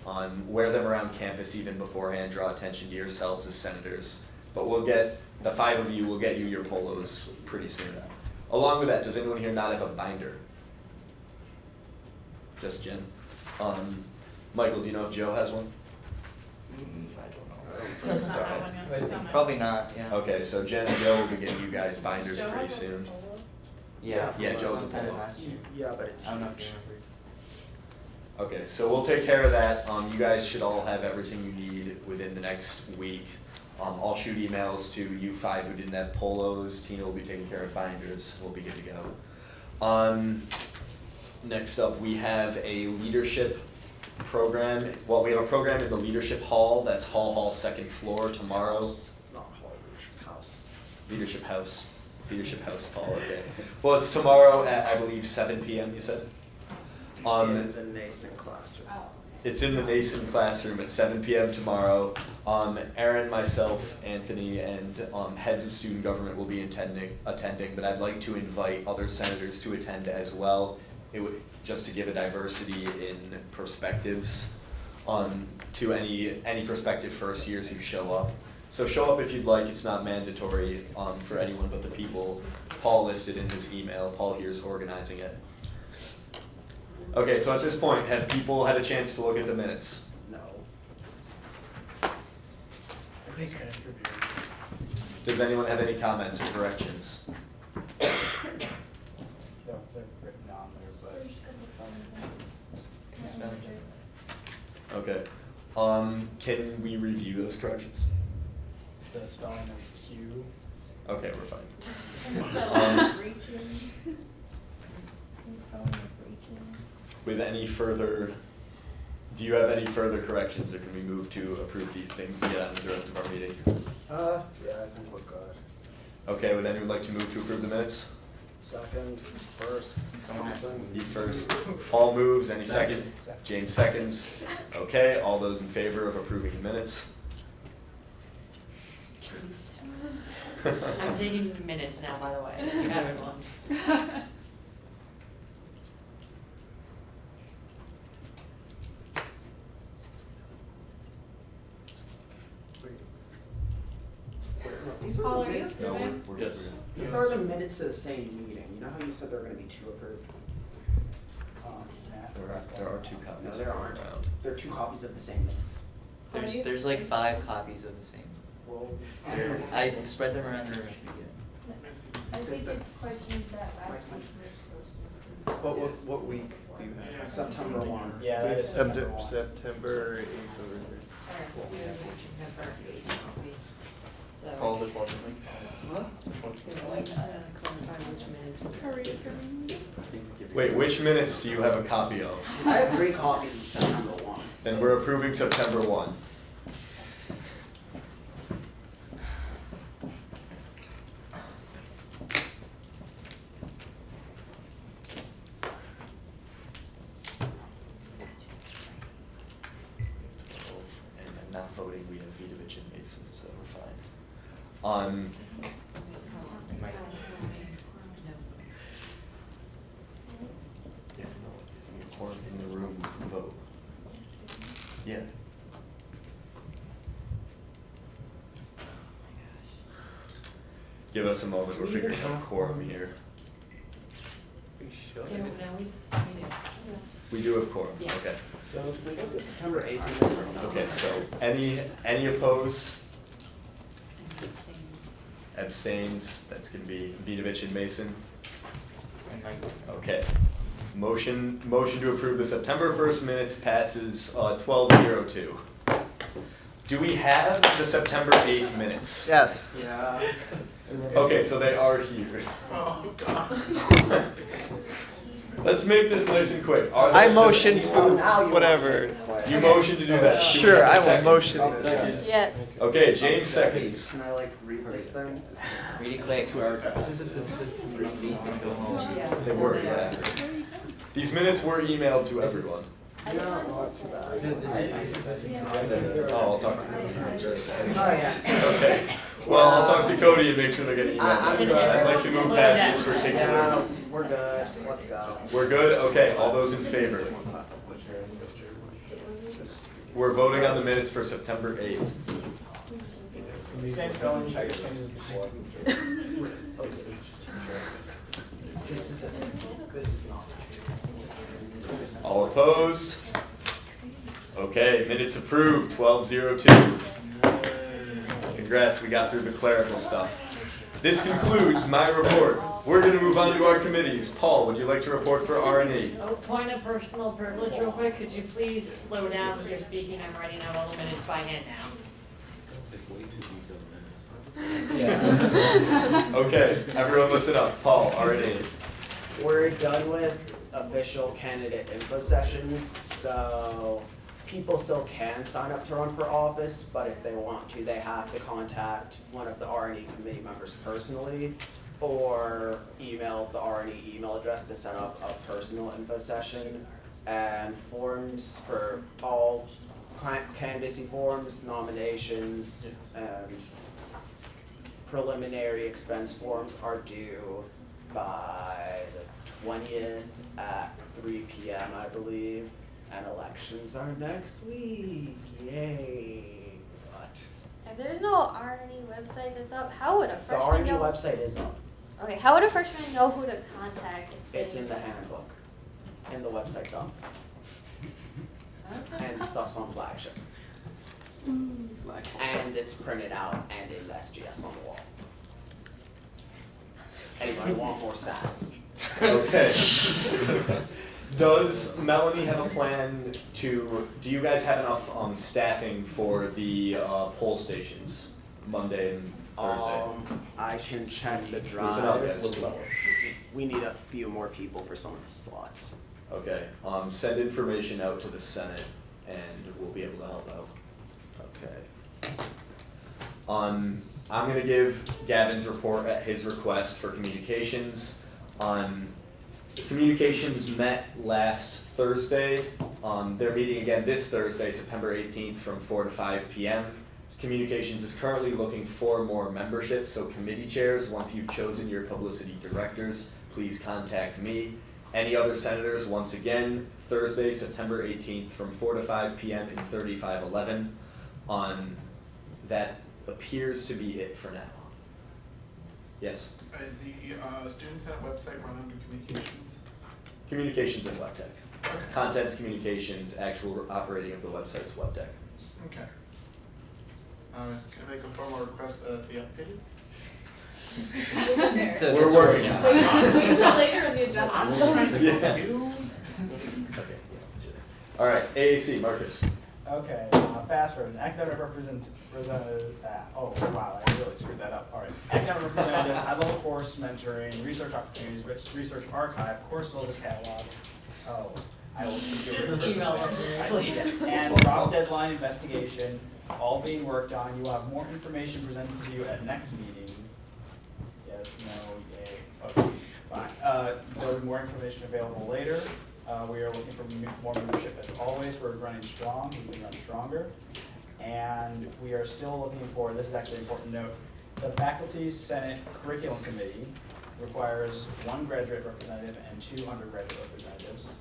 Wear them around campus even beforehand. Draw attention to yourselves as senators. But we'll get, the 5 of you will get you your polos pretty soon. Along with that, does anyone here not have a binder? Just Jen. Michael, do you know if Joe has one? I don't know. Probably not, yeah. Okay, so Jen and Joe will be getting you guys binders Joe pretty has a soon. polo? Yeah. Yeah, Joe's a Sent it polo. last year. Yeah, but it's I don't know if huge. you remember. Okay, so we'll take care of that. You guys should all have everything you need within the next week. I'll shoot emails to you 5 who didn't have polos. Tina will be taking care of binders. We'll be good to go. Next up, we have a leadership program. Well, we have a program in the leadership hall. That's Hall 2nd floor tomorrow. Not hall, leadership house. Leadership house. Leadership house, Paul, okay. Well, it's tomorrow at, I believe, 7 p.m., you said? In the Nason classroom. It's in the Nason classroom at 7 p.m. tomorrow. Aaron, myself, Anthony, and heads of student government will be attending, but I'd like to invite other senators to attend as well. It would, just to give a diversity in perspectives to any prospective first years who show up. So show up if you'd like. It's not mandatory for anyone but the people Paul listed in his email. Paul here is organizing it. Okay, so at this point, have people had a chance to look at the minutes? No. Does anyone have any comments or corrections? They're written on there, but. Okay. Can we review those corrections? the spelling of Hugh. Okay, we're fine. With any further, do you have any further corrections, or can we move to approve these things and get on with the rest of our meeting? Yeah, I think we're good. Okay, would anyone like to move to approve the minutes? Second, first, something. You first. Paul moves, any second? James seconds. Okay, all those in favor of approving the minutes? I'm taking minutes now, by the way, if you haven't one. These Paul, are are the you minutes. approving? Yes. These are the minutes to the same meeting. You know how you said there were gonna be 2 approved? There are 2 copies. No, there aren't. There are 2 copies of the same minutes. There's like 5 copies of the same. Well, I spread them around the room. I think it's questions that last week were supposed to. What week do you have? September 1. Yeah, that is September September 8th. Paul, there's one thing. Wait, which minutes do you have a copy of? I have 3 copies of September 1. Then we're approving September 1. And then not voting, we have Vidovich and Mason, so we're fine. If the quorum in the room vote. Yeah. Give us a moment, we're figuring out quorum here. We do have quorum, Yeah. okay. So if we get the September 8th minutes. Okay, so any opposed? Abstains, that's gonna be Vidovich and Mason. Okay. Motion to approve the September 1st minutes passes 12-02. Do we have the September 8th minutes? Yes. Yeah. Okay, so they are here. Oh, God. Let's make this nice and quick. I motion to whatever. You motion to do that. Do we Sure, have a I will second? motion this. Yes. Okay, James seconds. Can I like read this thing? Read it quick. They were, yeah. These minutes were emailed to everyone. Yeah, not too bad. Oh, I'll talk to Cody. Oh, yes. Okay. Well, I'll talk to Cody and make sure they get emailed. I'm good. I'd like to move past this particular. Yeah, we're good. Let's go. We're good? Okay, all those in favor? We're voting on the minutes for September 8th. Same spelling, check it changes before. This is not that. All opposed? Okay, minutes approved, 12-02. Congrats, we got through the clerical stuff. This concludes my report. We're gonna move on to our committees. Paul, would you like to report for R&E? Oh, point of personal privilege real quick, could you please slow down when you're speaking? I'm writing out all the minutes by hand now. Okay, everyone listen up. Paul, R&E. We're done with official candidate info sessions, so people still can sign up to run for office, but if they want to, they have to contact one of the R&E committee members personally or email the R&E email address to set up a personal info session. And forms for all candidacy forms, nominations, and preliminary expense forms are due by the 20th at 3 p.m. I believe, and elections are next week. Yay! But If there's no R&E website that's up, how would a the freshman R&E know? website is up. Okay, how would a freshman know who to contact if they? It's in the handbook, and the website's up, and stuff's on Flagship. And it's printed out and in SGS on the wall. Anybody want more sass? Okay. Does Melanie have a plan to, do you guys have enough staffing for the poll stations? Monday and Thursday? I can check the Listen up, drive. guys. We need a few more people for some of the slots. Okay, send information out to the Senate and we'll be able to help out. Okay. I'm gonna give Gavin's report at his request for communications. Communications met last Thursday. They're meeting again this Thursday, September 18th from 4 to 5 p.m. Communications is currently looking for more membership, so committee chairs, once you've chosen your publicity directors, please contact me. Any other senators, once again, Thursday, September 18th from 4 to 5 p.m. in 3511. That appears to be it for now. Yes? Is the Student Senate website run under communications? Communications and web tech. Okay. Contents, communications, actual operating of the website is web tech. Okay. Can I make a formal request that it be updated? We're working on it. Wait until later in the agenda. Yeah. Okay. All right, AAC, Marcus. Okay, fast version, academic representative, oh wow, I really screwed that up, alright. Academic representatives, high-level course mentoring, research opportunities, research archive, course syllabus catalog. Oh, I will keep Just email them, please. And drop deadline investigation, all being worked on. You will have more information presented to you at next meeting. Yes, no, yay, okay, fine. There will be more information available later. We are looking for more membership as always. We're running strong, we can run stronger. And we are still looking for, this is actually an important note, the Faculty Senate Curriculum Committee requires 1 graduate representative and 2 undergraduate representatives.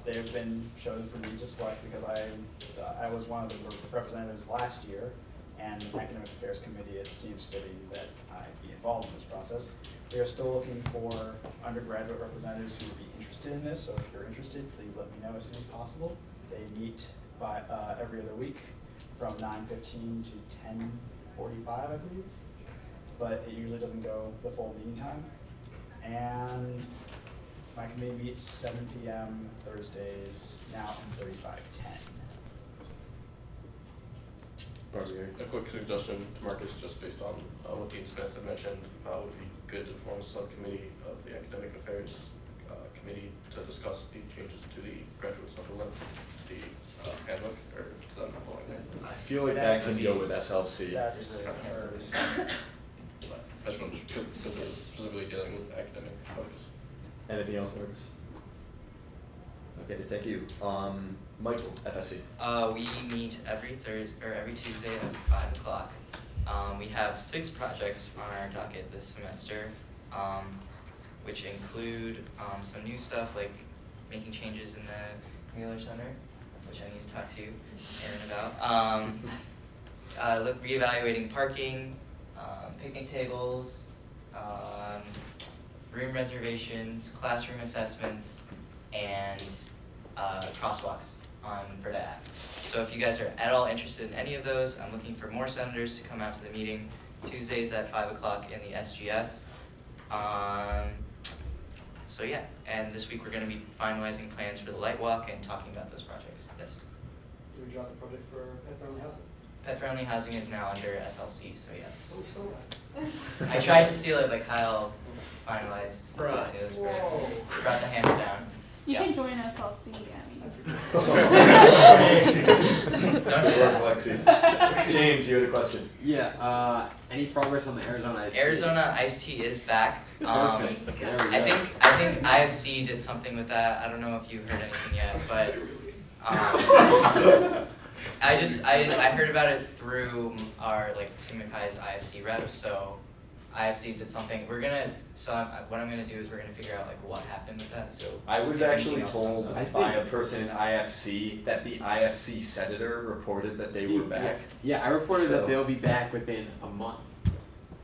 They've been chosen for me to select because I was one of the representatives last year, and the Academic Affairs Committee, it seems fitting that I be involved in this process. We are still looking for undergraduate representatives who would be interested in this, so if you're interested, please let me know as soon as possible. They meet by every other week from 9:15 to 10:45, I believe, but it usually doesn't go the full meeting time. And my committee meets 7 p.m. Thursdays, now in 3510. A quick suggestion to Marcus, just based on what Dean Smith had mentioned, would be good to form a subcommittee of the Academic Affairs Committee to discuss the changes to the graduate supplement, the handbook, or is that not going there? I feel like that could go with SLC. That's I just want to, since it's specifically dealing with academic focus. Anything else, Marcus? Okay, thank you. Michael, FSC. We meet every Tuesday at 5 o'clock. We have 6 projects on our docket this semester, which include some new stuff like making changes in the Mueller Center, which I need to talk to Aaron about. Reevaluating parking, picnic tables, room reservations, classroom assessments, and crosswalks on Breda Ave. So if you guys are at all interested in any of those, I'm looking for more senators to come out to the meeting Tuesdays at 5 o'clock in the SGS. So yeah, and this week we're going to be finalizing plans for the light walk and talking about those projects. Yes. Did we drop the project for pet-friendly housing? Pet-friendly housing is now under SLC, so yes. Oh, we stole that. I tried to steal it, but Kyle finalized. Bruh. It was great. Brought the hammer down. You Yeah. can join SLC, Abby. Don't do that. Lexi. James, you had a question. Yeah, any progress on the Arizona Iced Tea? Arizona Iced Tea is back. Perfect. There we I go. think IFC did something with that. I don't know if you've heard anything yet, but I heard about it through our Sigma Chi's IFC rep. So IFC did something. What I'm gonna do is we're gonna figure out what happened with that. So I was if actually anything else told comes up. by a person in IFC that the IFC senator reported that they were back. Yeah, I reported So- that they'll be back within a month,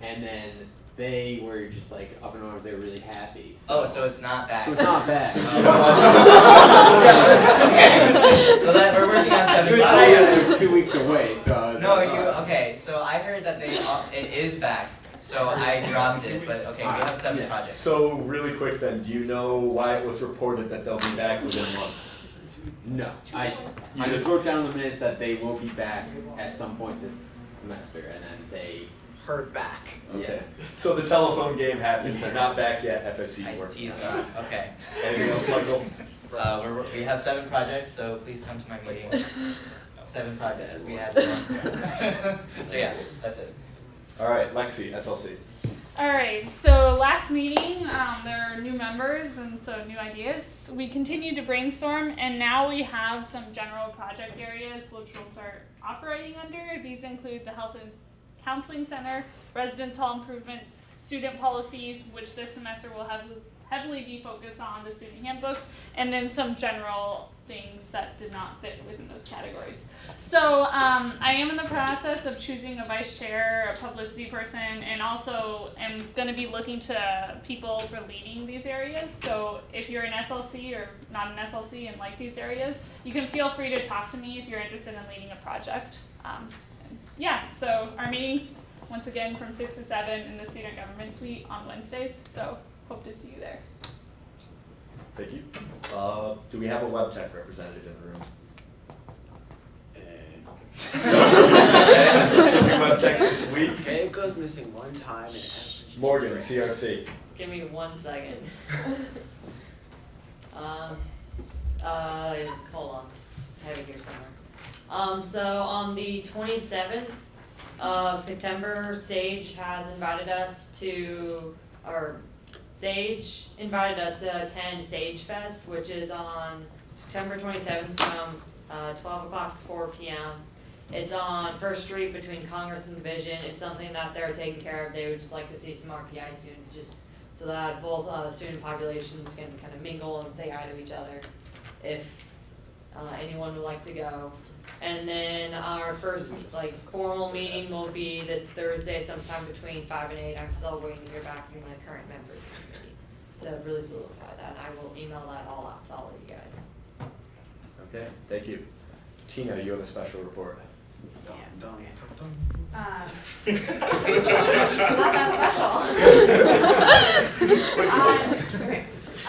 and then they were just up in arms. They were really happy. So it's not back. So it's not back. Okay. So that we're working on something. You would tell us it was 2 weeks away. So I was No, like, oh. okay. So I heard that it is back. So I dropped it, but okay, we have 7 projects. So really quick then, do you know why it was reported that they'll be back within a month? No, I You just just- wrote down in the minutes that they will be back at some point this semester, and then they Heard back. Okay. So the telephone game happened. They're not back yet. FSC's Nice working tease on it. okay. Anything else, Michael? We have 7 projects, so please come to my meeting. 7 projects, we had 1. So yeah, that's it. All right, Lexi, SLC. All right, so last meeting, there are new members and so new ideas. We continued to brainstorm, and now we have some general project areas which we'll start operating under. These include the Health and Counseling Center, Residence Hall improvements, student policies, which this semester will heavily be focused on the student handbooks, and then some general things that did not fit within those categories. So I am in the process of choosing a vice chair, a publicity person, and also am going to be looking to people for leading these areas. So if you're an SLC or not an SLC and like these areas, you can feel free to talk to me if you're interested in leading a project. Yeah, so our meetings, once again, from 6 to 7 in the Student Government Suite on Wednesdays, so hope to see you there. Thank you. Do we have a web tech representative in the room? Web techs this week. Gabe goes missing one time in every Morgan, race. CRC. Give me 1 second. Hold on, I have it here somewhere. So on the 27th of September, Sage has invited us to, or Sage invited us to attend Sage Fest, which is on September 27th from 12 o'clock to 4 p.m. It's on First Street between Congress and Division. It's something that they're taking care of. They would just like to see some RPI students, just so that both student populations can kind of mingle and say hi to each other, if anyone would like to go. And then our first formal meeting will be this Thursday, sometime between 5 and 8. I'm still waiting to hear back from the current members to really solidify that. And I will email that all out to all of you guys. Okay, thank you. Tina, you have a special report. Not that special.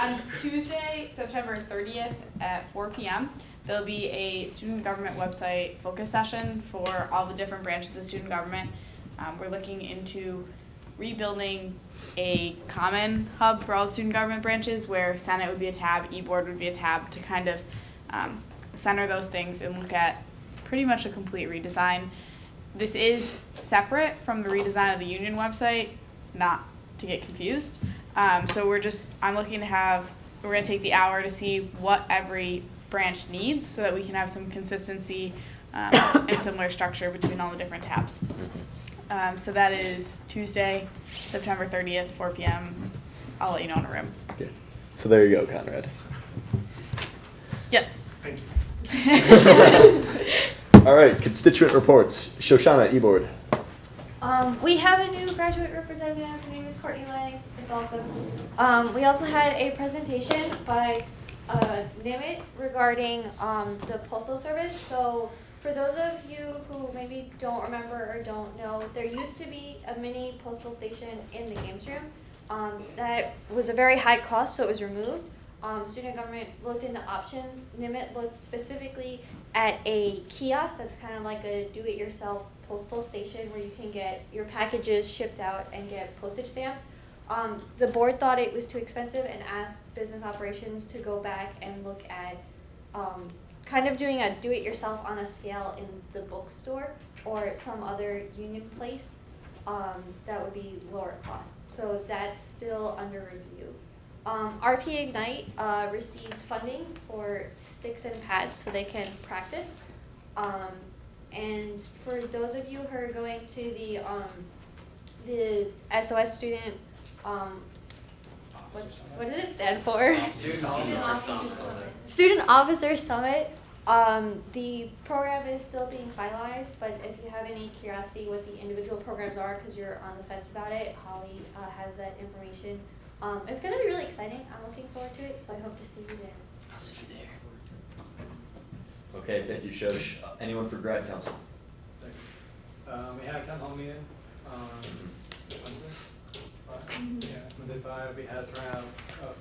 On Tuesday, September 30th at 4 p.m., there'll be a student government website focus session for all the different branches of student government. We're looking into rebuilding a common hub for all student government branches where Senate would be a tab, e-board would be a tab, to kind of center those things and look at pretty much a complete redesign. This is separate from the redesign of the union website, not to get confused. So I'm looking to we're gonna take the hour to see what every branch needs so that we can have some consistency and similar structure between all the different tabs. So that is Tuesday, September 30th, 4 p.m. I'll let you know in a room. Okay. So there you go, Conrad. Yes. Thank you. All right, constituent reports. Shoshana, e-board. We have a new graduate representative. Her name is Courtney Lang. It's awesome. We also had a presentation by Nimit regarding the Postal Service. So for those of you who maybe don't remember or don't know, there used to be a mini postal station in the games room. That was a very high cost, so it was removed. Student government looked into options. Nimit looked specifically at a kiosk that's kind of like a do-it-yourself postal station where you can get your packages shipped out and get postage stamps. The board thought it was too expensive and asked business operations to go back and look at kind of doing a do-it-yourself on a scale in the bookstore or some other union place that would be lower cost. So that's still under review. RP Ignite received funding for sticks and pads so they can practice. And for those of you who are going to the SOS student, what did it stand for? Student Officer Summit. Student Officer Summit. The program is still being finalized, but if you have any curiosity what the individual programs are, because you're on the fence about it, Holly has that information. It's going to be really exciting. I'm looking forward to it, so I hope to see you there. I'll see you there. Okay, thank you, Shosh. Anyone for grad council? We had a town hall meeting on Wednesday. Yeah, Wednesday 5. We had around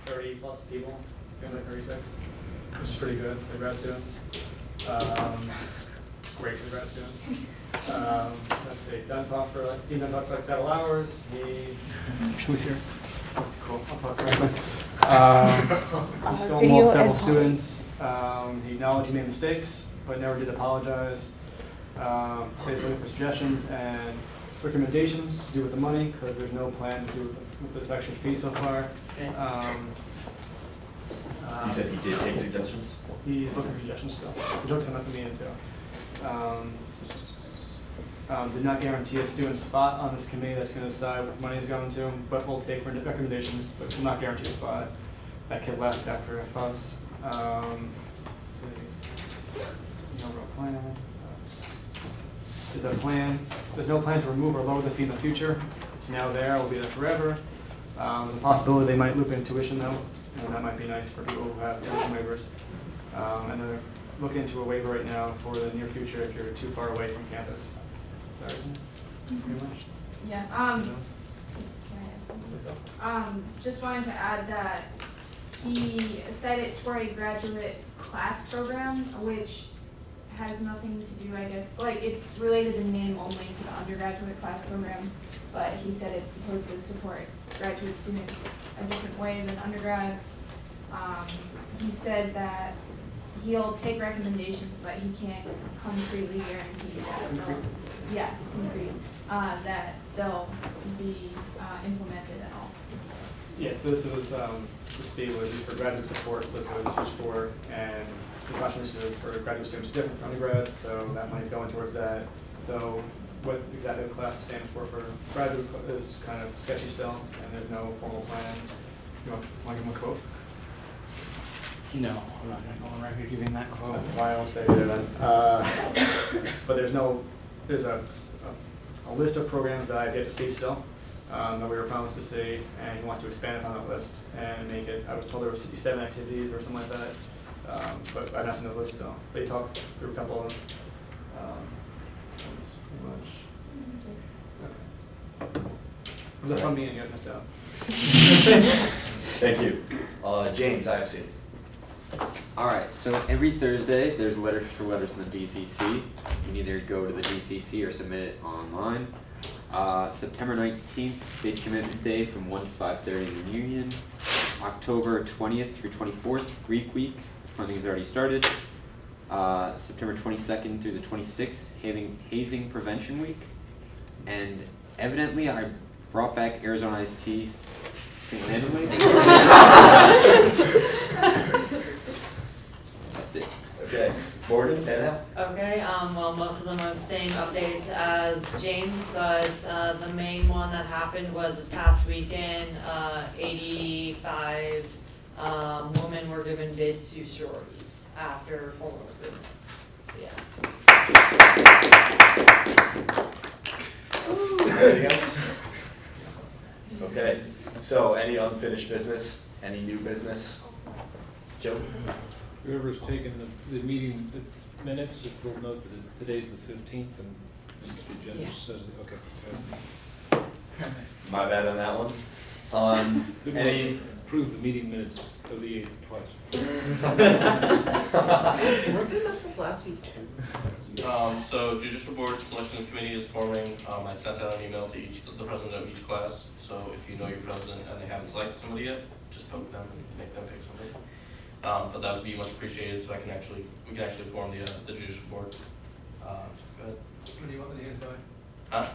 30 plus people, maybe like 36, which is pretty good for grad students. Great for grad students. Let's see, done talk for like several hours. Who's here? Oh, cool, I'll talk right quick. He stonewalled several students. He acknowledged he made mistakes, but never did apologize. Says looking for suggestions and recommendations to do with the money, because there's no plan to do with this extra fee so far. You said he did take suggestions? He's looking for suggestions still. He took some at the meeting too. Did not guarantee a student spot on this committee that's going to decide what money is going to, but we'll take recommendations, but will not guarantee a spot. That kid left after a fuss. Let's see. No real plan. Is there a plan? There's no plan to remove or lower the fee in the future. It's now there, will be there forever. There's a possibility they might loop in tuition though, and that might be nice for people who have tuition waivers. And they're looking into a waiver right now for the near future if you're too far away from campus. Sorry, pretty much. Yeah, Anything else? just wanted to add that he said it's for a graduate class program, which has nothing to do, I guess, like it's related in name only to the undergraduate class program, but he said it's supposed to support graduate students a different way than undergrads. He said that he'll take recommendations, but he can't concretely guarantee that that they'll be implemented at all. Yeah, so this was, this fee was for graduate support, was what it was used for, and professional students for graduate students is different from undergrads, so that money's going towards that. Though what exactly the class stands for graduate is kind of sketchy still, and there's no formal plan. You want to give them a quote? No, I'm not going to go on record giving that quote. That's why I won't say it then. But there's a list of programs that I've yet to see still, that we were promised to see, and you want to expand upon that list and make it, I was told there were 67 activities or something like that, but I've not seen the list still. They talked through a couple of them. That's pretty much. Okay. It was a fun meeting, you guys missed out. Thank you. James, IFC. Alright, so every Thursday, there's letters for letters from the DCC. You can either go to the DCC or submit it online. September 19th, bid commitment day from 1 to 5:30 in the Union. October 20th through 24th, Greek week, funding has already started. September 22nd through the 26th, hazing prevention week. And evidently I brought back Arizona Iced Tea single-handedly. That's it. Okay, Morgan, Anna? Okay, well, most of them are the same updates as James, but, the main one that happened was this past weekend, 85, women were given bids to sororities after formal agreement, so yeah. Anything else? Okay, so any unfinished business, any new business? Joe? Whoever's taken the meeting minutes, if we'll note that today's the 15th and the agenda says, okay. My bad on that one. Any? Approve the meeting minutes of the 8th twice. Weren't they messed up last week too? So judicial board selection committee is forming. I sent out an email to the president of each class. So if you know your president and they haven't selected somebody yet, just poke them and make them pick somebody. But that would be much appreciated, so we can actually form the judicial board. Go ahead. When do you want the names by? Huh?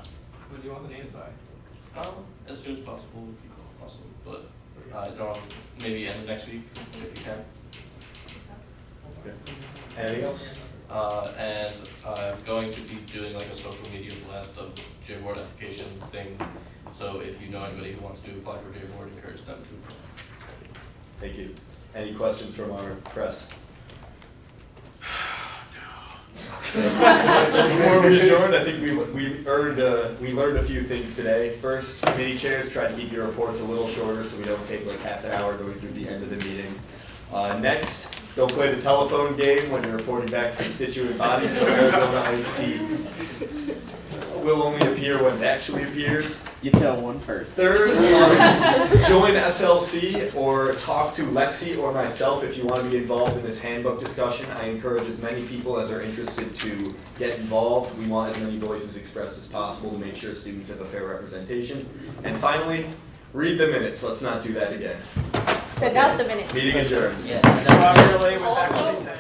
When do you want the names by? As soon as possible would be awesome, but maybe end of next week if you can. Okay. Anything else? And I'm going to be doing like a social media blast of JBoard application thing. So if you know anybody who wants to apply for JBoard, encourage them to. Thank you. Any questions from our press? Before we adjourn, I think we learned a few things today. First, committee chairs try to keep your reports a little shorter so we don't take like half an hour going through the end of the meeting. Next, don't play the telephone game when you're reporting back to constituent bodies, so Arizona Iced Tea. will only appear when it actually appears. You tell one person. Third, join SLC or talk to Lexi or myself if you want to be involved in this handbook discussion. I encourage as many people as are interested to get involved. We want as many voices expressed as possible to make sure students have a fair representation. And finally, read the minutes. Let's not do that again. Send out the minutes. Meeting adjourned. Yes, and then- With that, what they say.